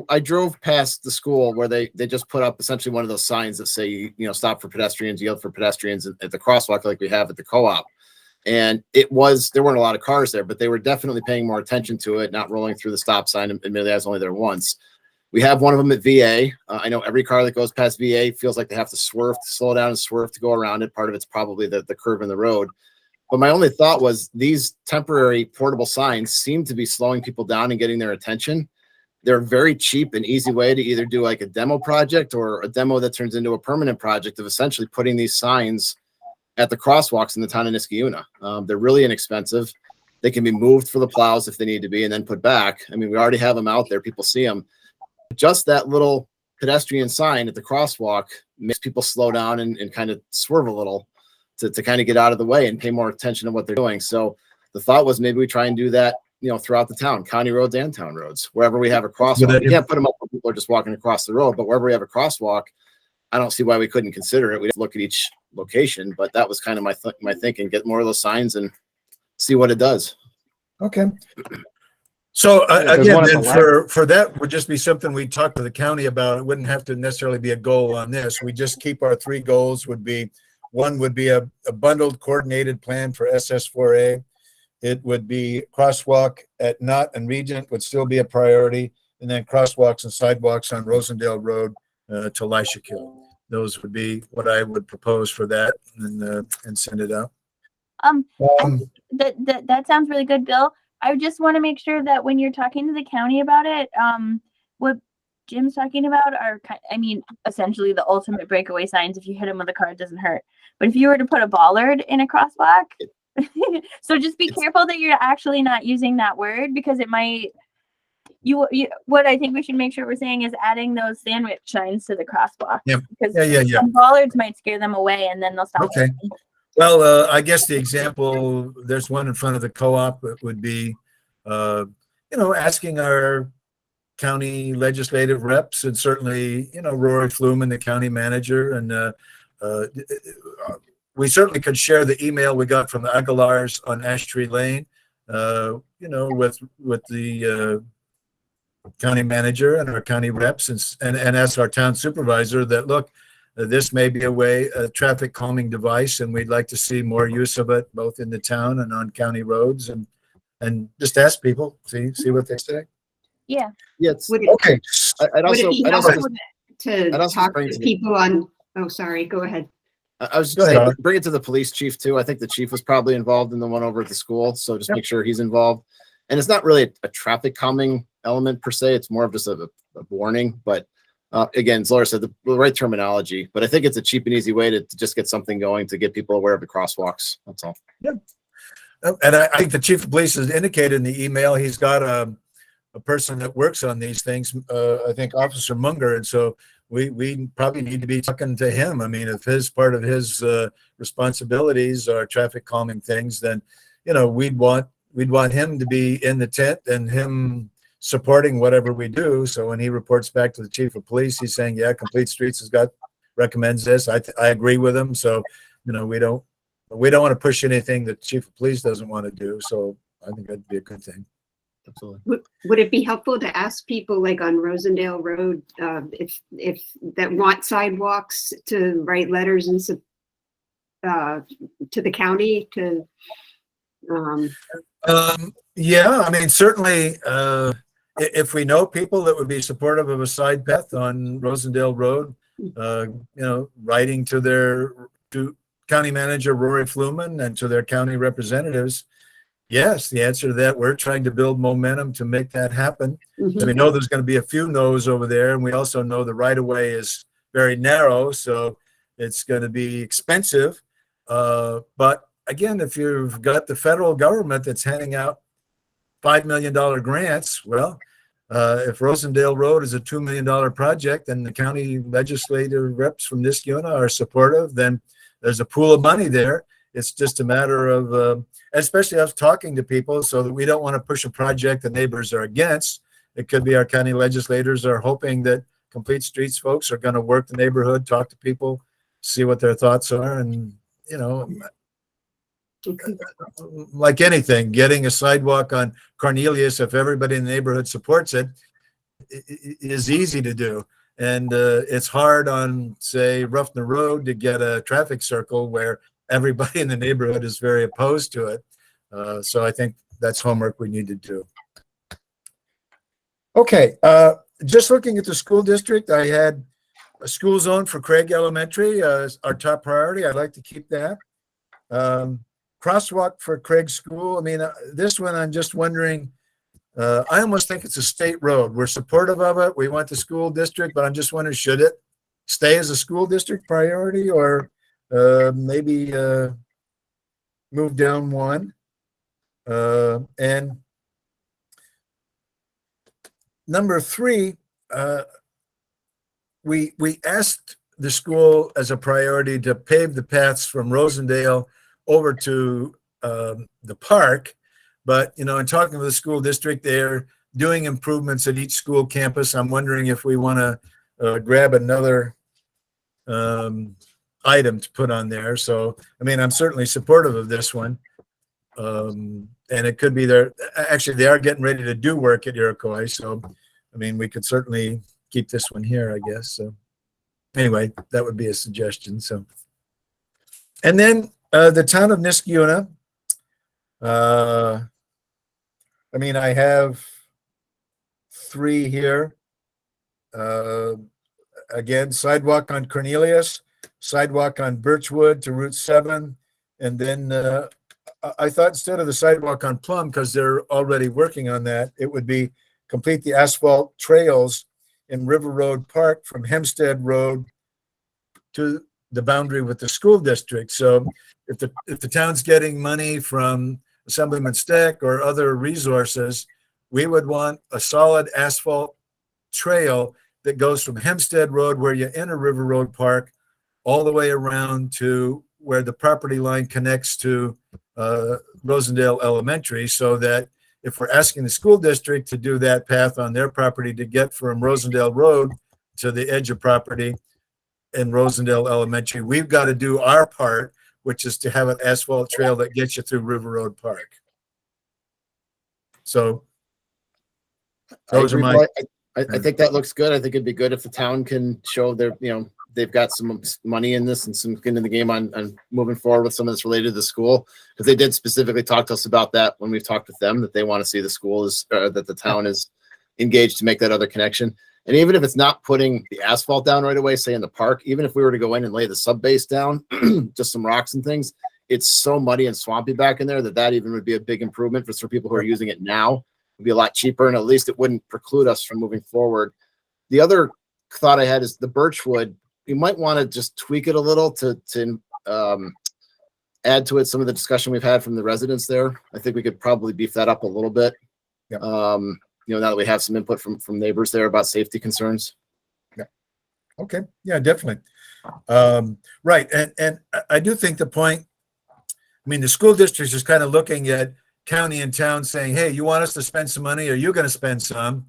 I drove past the school where they just put up essentially one of those signs that say, stop for pedestrians, yield for pedestrians at the crosswalk, like we have at the co-op. And there weren't a lot of cars there, but they were definitely paying more attention to it, not rolling through the stop sign. Admittedly, I was only there once. We have one of them at VA. I know every car that goes past VA feels like they have to swerve to slow down and swerve to go around it. Part of it's probably the curve in the road. But my only thought was, these temporary portable signs seem to be slowing people down and getting their attention. They're a very cheap and easy way to either do like a demo project or a demo that turns into a permanent project of essentially putting these signs at the crosswalks in the town of Niskayuna. They're really inexpensive. They can be moved for the plows if they need to be and then put back. I mean, we already have them out there. People see them. Just that little pedestrian sign at the crosswalk makes people slow down and kind of swerve a little to kind of get out of the way and pay more attention to what they're doing. So the thought was maybe we try and do that, you know, throughout the town, county roads and town roads, wherever we have a crosswalk. We can't put them up where people are just walking across the road, but wherever we have a crosswalk, I don't see why we couldn't consider it. We'd look at each location, but that was kind of my thinking, get more of those signs and see what it does. Okay. So There's again, one at then the for that would just be something we talk to the county about. It wouldn't have to necessarily be a goal on this. We just keep our 3 goals would be, one would be a bundled coordinated plan for SS4A. It would be crosswalk at Knott and Regent would still be a priority. And then crosswalks and sidewalks on Rosendale Road to Lishkill. Those would be what I would propose for that and send it out. That sounds really good, Bill. I just want to make sure that when you're talking to the county about it, what Jim's talking about are, I mean, essentially the ultimate breakaway signs. If you hit them with a car, it doesn't hurt. But if you were to put a bollard in a crosswalk, so just be careful that you're actually not using that word, because it might, what I think we should make sure we're saying is adding those sandwich signs to the crosswalk. Yeah. Because Yeah. some bollards might scare them away and then they'll stop. Okay. Well, I guess the example, there's one in front of the co-op. It would be, asking our county legislative reps, and certainly, Rory Fluman, the county manager, and we certainly could share the email we got from the Aguilars on Ash Tree Lane, with the county manager and our county reps, and ask our town supervisor that, look, this may be a traffic calming device, and we'd like to see more use of it, both in the town and on county roads, and just ask people, see what they say. Yeah. Yes. Okay. I'd Would it also, be I'd also, helpful to I'd also talk bring to to the- people on, oh, sorry, go ahead. I was Go just saying, ahead. bring it to the police chief too. I think the chief was probably involved in the one over at the school. So just make sure he's involved. And it's not really a traffic calming element per se. It's more of just a warning. But again, as Laura said, the right terminology. But I think it's a cheap and easy way to just get something going to get people aware of the crosswalks. That's all. Yeah. And I think the chief of police has indicated in the email he's got a person that works on these things. I think Officer Munger, and so we probably need to be talking to him. I mean, if his part of his responsibilities are traffic calming things, then we'd want him to be in the tent and him supporting whatever we do. So when he reports back to the chief of police, he's saying, yeah, Complete Streets recommends this. I agree with him. So we don't want to push anything that chief of police doesn't want to do. So I think that'd be a good thing. Absolutely. Would it be helpful to ask people like on Rosendale Road, if that want sidewalks, to write letters and to the county to? Yeah, I mean, certainly, if we know people that would be supportive of a side path on Rosendale Road, writing to county manager Rory Fluman and to their county representatives. Yes, the answer to that, we're trying to build momentum to make that happen. Mhm. And we know there's going to be a few no's over there, and we also know the right of way is very narrow, so it's going to be expensive. But again, if you've got the federal government that's handing out $5 million grants, well, if Rosendale Road is a $2 million project and the county legislative reps from Niskuna are supportive, then there's a pool of money there. It's just a matter of, especially us talking to people, so that we don't want to push a project the neighbors are against. It could be our county legislators are hoping that Complete Streets folks are going to work the neighborhood, talk to people, see what their thoughts are. And, like anything, getting a sidewalk on Cornelius, if everybody in the neighborhood supports it, is easy to do. And it's hard on, say, Ruffner Road to get a traffic circle where everybody in the neighborhood is very opposed to it. So I think that's homework we need to do. Okay, just looking at the school district, I had a school zone for Craig Elementary as our top priority. I'd like to keep that. Crosswalk for Craig School. I mean, this one, I'm just wondering, I almost think it's a state road. We're supportive of it. We want the school district, but I'm just wondering, should it stay as a school district priority, or maybe move down one? And number three, we asked the school as a priority to pave the paths from Rosendale over to the park. But, you know, in talking with the school district, they're doing improvements at each school campus. I'm wondering if we want to grab another item to put on there. So, I mean, I'm certainly supportive of this one. And it could be there. Actually, they are getting ready to do work at Iroquois. So, I mean, we could certainly keep this one here, I guess. So anyway, that would be a suggestion. So, and then the town of Niskayuna. I mean, I have three here. Again, sidewalk on Cornelius, sidewalk on Birchwood to Route 7, and then I thought instead of the sidewalk on Plum, because they're already working on that, it would be complete the asphalt trails in River Road Park from Hempstead Road to the boundary with the school district. So if the town's getting money from Assemblyman Steck or other resources, we would want a solid asphalt trail that goes from Hempstead Road, where you enter River Road Park, all the way around to where the property line connects to Rosendale Elementary, so that if we're asking the school district to do that path on their property to get from Rosendale Road to the edge of property in Rosendale Elementary, we've got to do our part, which is to have an asphalt trail that gets you through River Road Park. So those are my. I think that looks good. I think it'd be good if the town can show their, you know, they've got some money in this and some skin in the game on moving forward with some of this related to the school. Because they did specifically talk to us about that when we've talked with them, that they want to see the school is, that the town is engaged to make that other connection. And even if it's not putting the asphalt down right away, say in the park, even if we were to go in and lay the sub base down, just some rocks and things, it's so muddy and swampy back in there that even would be a big improvement for people who are using it now. It'd be a lot cheaper, and at least it wouldn't preclude us from moving forward. The other thought I had is the Birchwood. You might want to just tweak it a little to add to it some of the discussion we've had from the residents there. I think we could probably beef that up a little bit. Yeah. You know, now that we have some input from neighbors there about safety concerns. Yeah. Okay. Yeah, definitely. Right. And I do think the point, I mean, the school district is kind of looking at county and town saying, hey, you want us to spend some money, or you're going to spend some.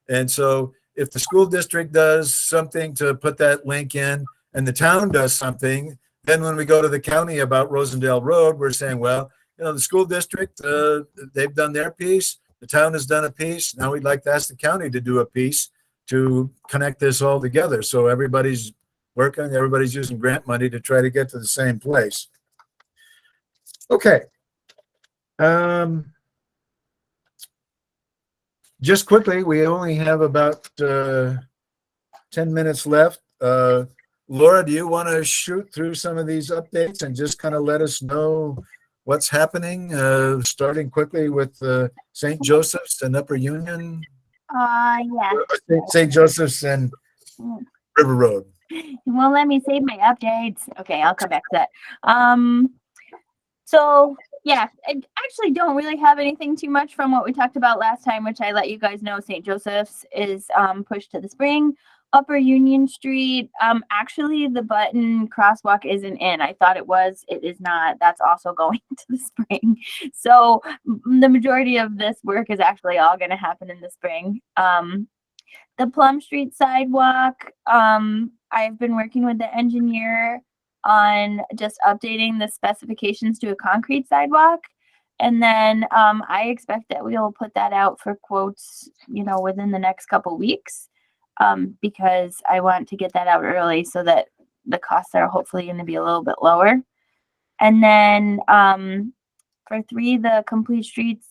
And so if the school district does something to put that link in and the town does something, then when we go to the county about Rosendale Road, we're saying, well, you know, the school district, they've done their piece. The town has done a piece. Now we'd like to ask the county to do a piece to connect this all together. So everybody's working, everybody's using grant money to try to get to the same place. Okay. Just quickly, we only have about 10 minutes left. Laura, do you want to shoot through some of these updates and just kind of let us know what's happening, starting quickly with St. Joseph's and Upper Union? Yeah. St. Joseph's and River Road. You won't let me save my updates. Okay, I'll come back to that. So yeah, I actually don't really have anything too much from what we talked about last time, which I let you guys know St. Joseph's is pushed to the spring. Upper Union Street, actually the button crosswalk isn't in. I thought it was. It is not. That's also going to the spring. So the majority of this work is actually all going to happen in the spring. The Plum Street sidewalk, I've been working with the engineer on just updating the specifications to a concrete sidewalk. And then I expect that we will put that out for quotes, you know, within the next couple weeks, because I want to get that out early so that the costs are hopefully going to be a little bit lower. And then for 3, the Complete Streets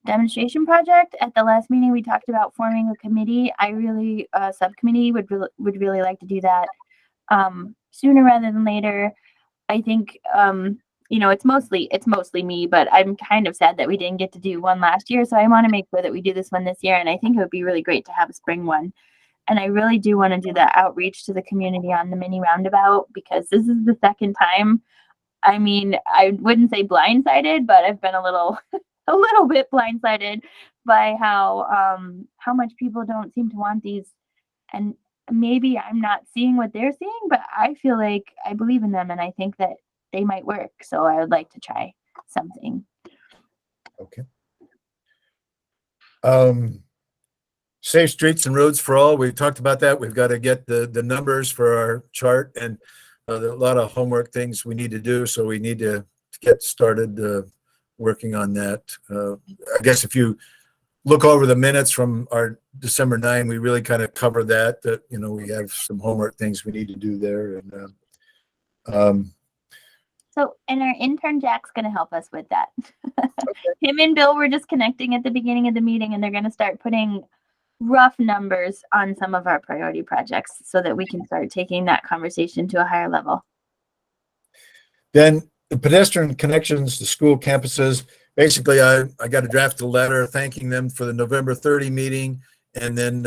demonstration project. At the last meeting, we talked about forming a committee. I really, subcommittee would really like to do that sooner rather than later. I think, you know, it's mostly me, but I'm kind of sad that we didn't get to do one last year. So I want to make sure that we do this one this year. And I think it would be really great to have a spring one. And I really do want to do that outreach to the community on the mini roundabout, because this is the second time I mean, I wouldn't say blindsided, but I've been a little a little bit blindsided by how much people don't seem to want these. And maybe I'm not seeing what they're seeing, but I feel like I believe in them and I think that they might work. So I would like to try something. Okay. Safe streets and roads for all. We talked about that. We've got to get the numbers for our chart, and there are a lot of homework things we need to do. So we need to get started working on that. I guess if you look over the minutes from our December 9, we really kind of cover that, we have some homework things we need to do there. And So, and our intern Jack's going to help us with that. Him and Bill were just connecting at the beginning of the meeting, and they're going to start putting rough numbers on some of our priority projects so that we can start taking that conversation to a higher level. then the pedestrian connections to school campuses. Basically, I got to draft a letter thanking them for the November 30 meeting, and then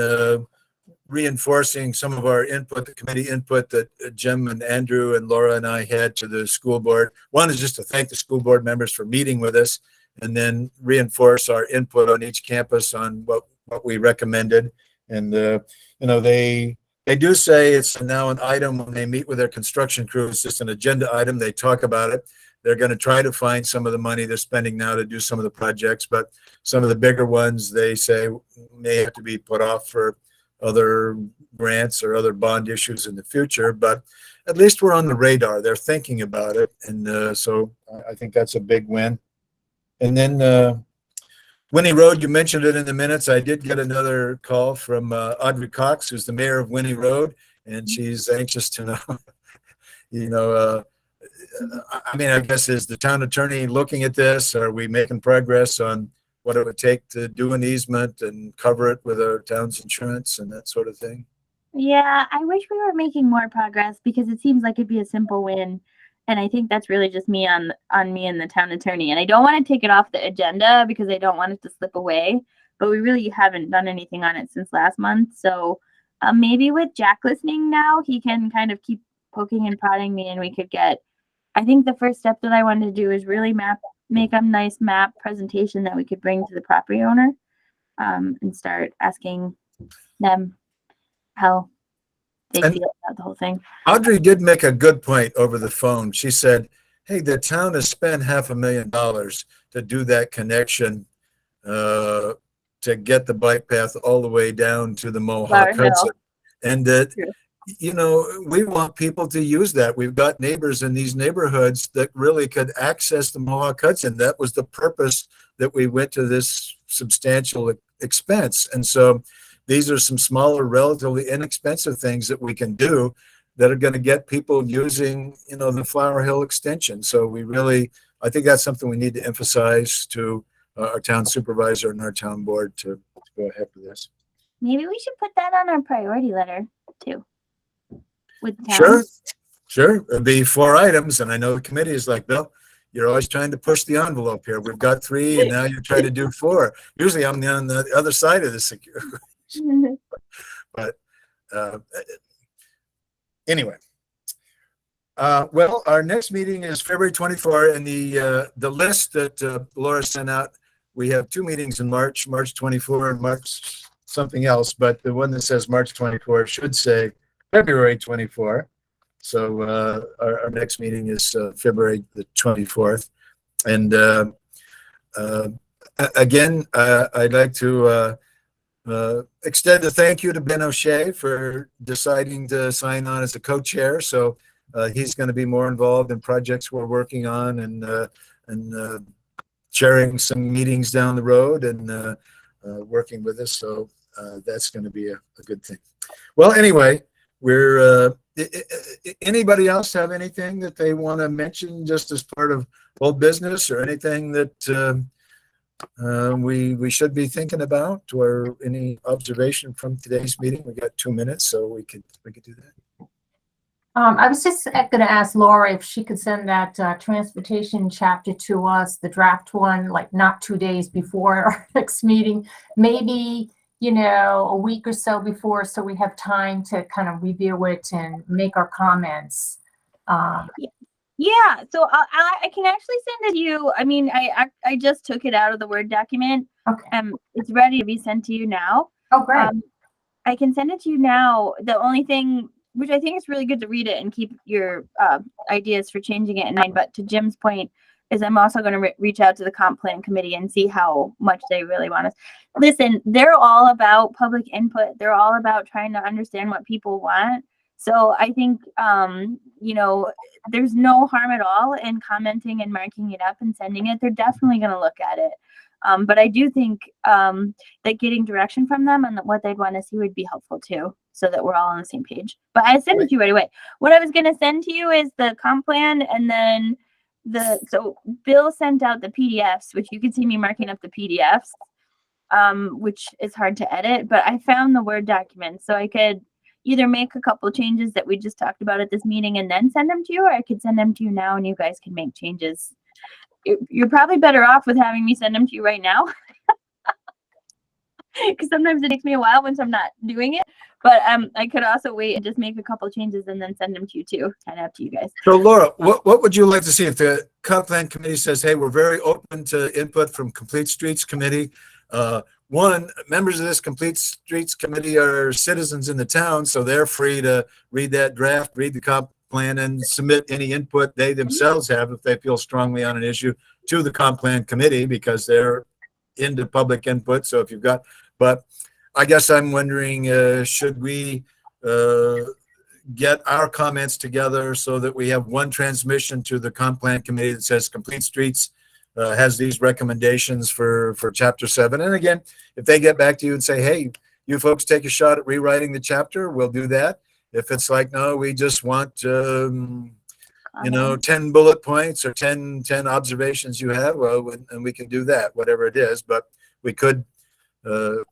reinforcing some of our input, the committee input that Jim and Andrew and Laura and I had to the school board. One is just to thank the school board members for meeting with us, and then reinforce our input on each campus on what we recommended. And they do say it's now an item when they meet with their construction crew. It's just an agenda item. They talk about it. They're going to try to find some of the money they're spending now to do some of the projects, but some of the bigger ones they say may have to be put off for other grants or other bond issues in the future. But at least we're on the radar. They're thinking about it, and so I think that's a big win. And then Winnie Road, you mentioned it in the minutes. I did get another call from Audrey Cox, who's the mayor of Winnie Road, and she's anxious to know, I guess, is the town attorney looking at this? Are we making progress on what it would take to do an easement and cover it with our town's insurance and that sort of thing? Yeah, I wish we were making more progress because it seems like it'd be a simple win. And I think that's really just me on me and the town attorney. And I don't want to take it off the agenda because I don't want it to slip away. But we really haven't done anything on it since last month. So maybe with Jack listening now, he can kind of keep poking and prodding me, and we could get. I think the first step that I wanted to do is really make a nice map presentation that we could bring to the property owner, and start asking them how they And- feel about the whole thing. Audrey did make a good point over the phone. She said, hey, the town has spent $500,000 to do that connection, to get the bike path all the way down to the Mohawk Flower Hill. Hudson. And that, True. we want people to use that. We've got neighbors in these neighborhoods that really could access the Mohawk Hudson. That was the purpose that we went to this substantial expense. And so these are some smaller, relatively inexpensive things that we can do that are going to get people using, the Flower Hill extension. So I think that's something we need to emphasize to our town supervisor and our town board to go ahead with this. Maybe we should put that on our priority letter too. With the town. Sure. It'd be 4 items. And I know the committee is like, Bill, you're always trying to push the envelope here. We've got 3 and now you're trying to do 4. Usually I'm on the other side of the security. But anyway, well, our next meeting is February 24, and the list that Laura sent out, we have 2 meetings in March 24 and March something else, but the one that says March 24 should say February 24. So our next meeting is February the 24th. And again, I'd like to extend a thank you to Ben O'Shea for deciding to sign on as a co-chair. So he's going to be more involved in projects we're working on, and chairing some meetings down the road, and working with us. So that's going to be a good thing. Well, anyway, we're anybody else have anything that they want to mention just as part of old business, or anything that we should be thinking about, or any observation from today's meeting? We got 2 minutes, so we could do that. I was just going to ask Laura if she could send that transportation chapter to us, the draft one, like not 2 days before our next meeting, maybe, a week or so before, so we have time to kind of review it and make our comments. Yeah, so I can actually send it to you. I mean, I just took it out of the Word document. Okay. It's ready to be sent to you now. Oh, great. I can send it to you now. The only thing, which I think is really good to read it and keep your ideas for changing it in mind. But to Jim's point, is I'm also going to reach out to the comp plan committee and see how much they really want us. Listen, they're all about public input. They're all about trying to understand what people want. So I think, you know, there's no harm at all in commenting and marking it up and sending it. They're definitely going to look at it. But I do think that getting direction from them and what they'd want to see would be helpful too, so that we're all on the same page. But I sent it to you right away. What I was going to send to you is the comp plan, and then so Bill sent out the PDFs, which you can see me marking up the PDFs, which is hard to edit, but I found the Word document, so I could either make a couple of changes that we just talked about at this meeting and then send them to you, or I could send them to you now and you guys can make changes. You're probably better off with having me send them to you right now, because sometimes it takes me a while once I'm not doing it. But I could also wait and just make a couple changes and then send them to you too. Kind of up to you guys. So Laura, what would you like to see if the comp plan committee says, hey, we're very open to input from Complete Streets Committee? One, members of this Complete Streets Committee are citizens in the town, so they're free to read that draft, read the comp plan, and submit any input they themselves have if they feel strongly on an issue to the comp plan committee, because they're into public input. So if you've got, but I guess I'm wondering, should we get our comments together so that we have one transmission to the comp plan committee that says Complete Streets has these recommendations for chapter 7. And again, if they get back to you and say, hey, you folks take a shot at rewriting the chapter, we'll do that. If it's like, no, we just want, 10 bullet points or 10 observations you have, well, and we can do that, whatever it is. But we could,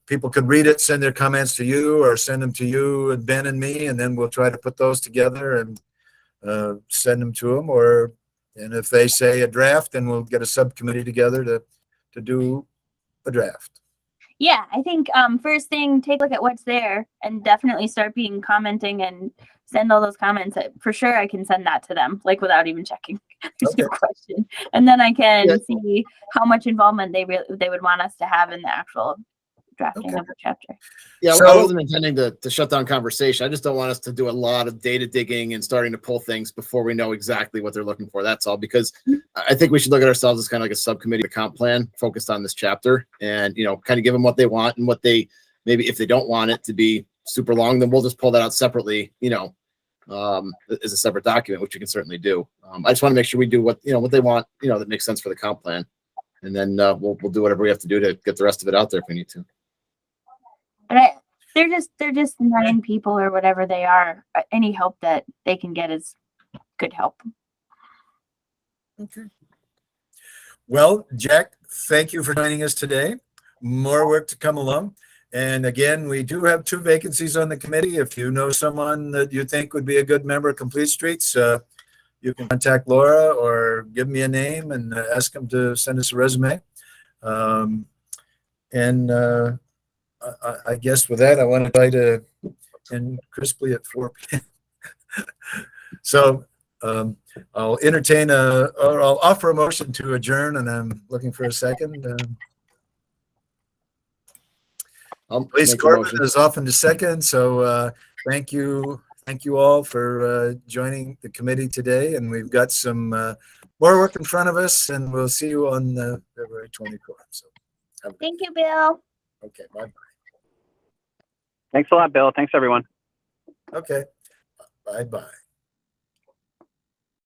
people could read it, send their comments to you, or send them to you and Ben and me, and then we'll try to put those together and send them to them. And if they say a draft, then we'll get a subcommittee together to do a draft. Yeah, I think first thing, take a look at what's there and definitely start commenting and send all those comments. For sure, I can send that to them, like without even checking. There's no question. And then I can see how much involvement they would want us to have in the actual drafting of the chapter. Yeah, So, I wasn't intending to shut down conversation. I just don't want us to do a lot of data digging and starting to pull things before we know exactly what they're looking for. That's all, because I think we should look at ourselves as kind of like a subcommittee, the comp plan focused on this chapter, and, kind of give them what they want, and what they, maybe if they don't want it to be super long, then we'll just pull that out separately, as a separate document, which you can certainly do. I just want to make sure we do what they want, that makes sense for the comp plan. And then we'll do whatever we have to do to get the rest of it out there if we need to. But they're just 9 people or whatever they are. Any help that they can get is good help. Okay. Well, Jack, thank you for joining us today. More work to come along. And again, we do have 2 vacancies on the committee. If you know someone that you think would be a good member of Complete Streets, you can contact Laura or give me a name and ask them to send us a resume. I guess with that, I want to try to end crisply at 4 p.m. So I'll entertain or I'll offer a motion to adjourn, and I'm looking for a second. Police Corbin is off into second. So thank you all for joining the committee today. And we've got some more work in front of us, and we'll see you on February 24th. So Thank you, Bill. Okay, bye-bye. Thanks a lot, Bill. Thanks, everyone. Okay, bye-bye.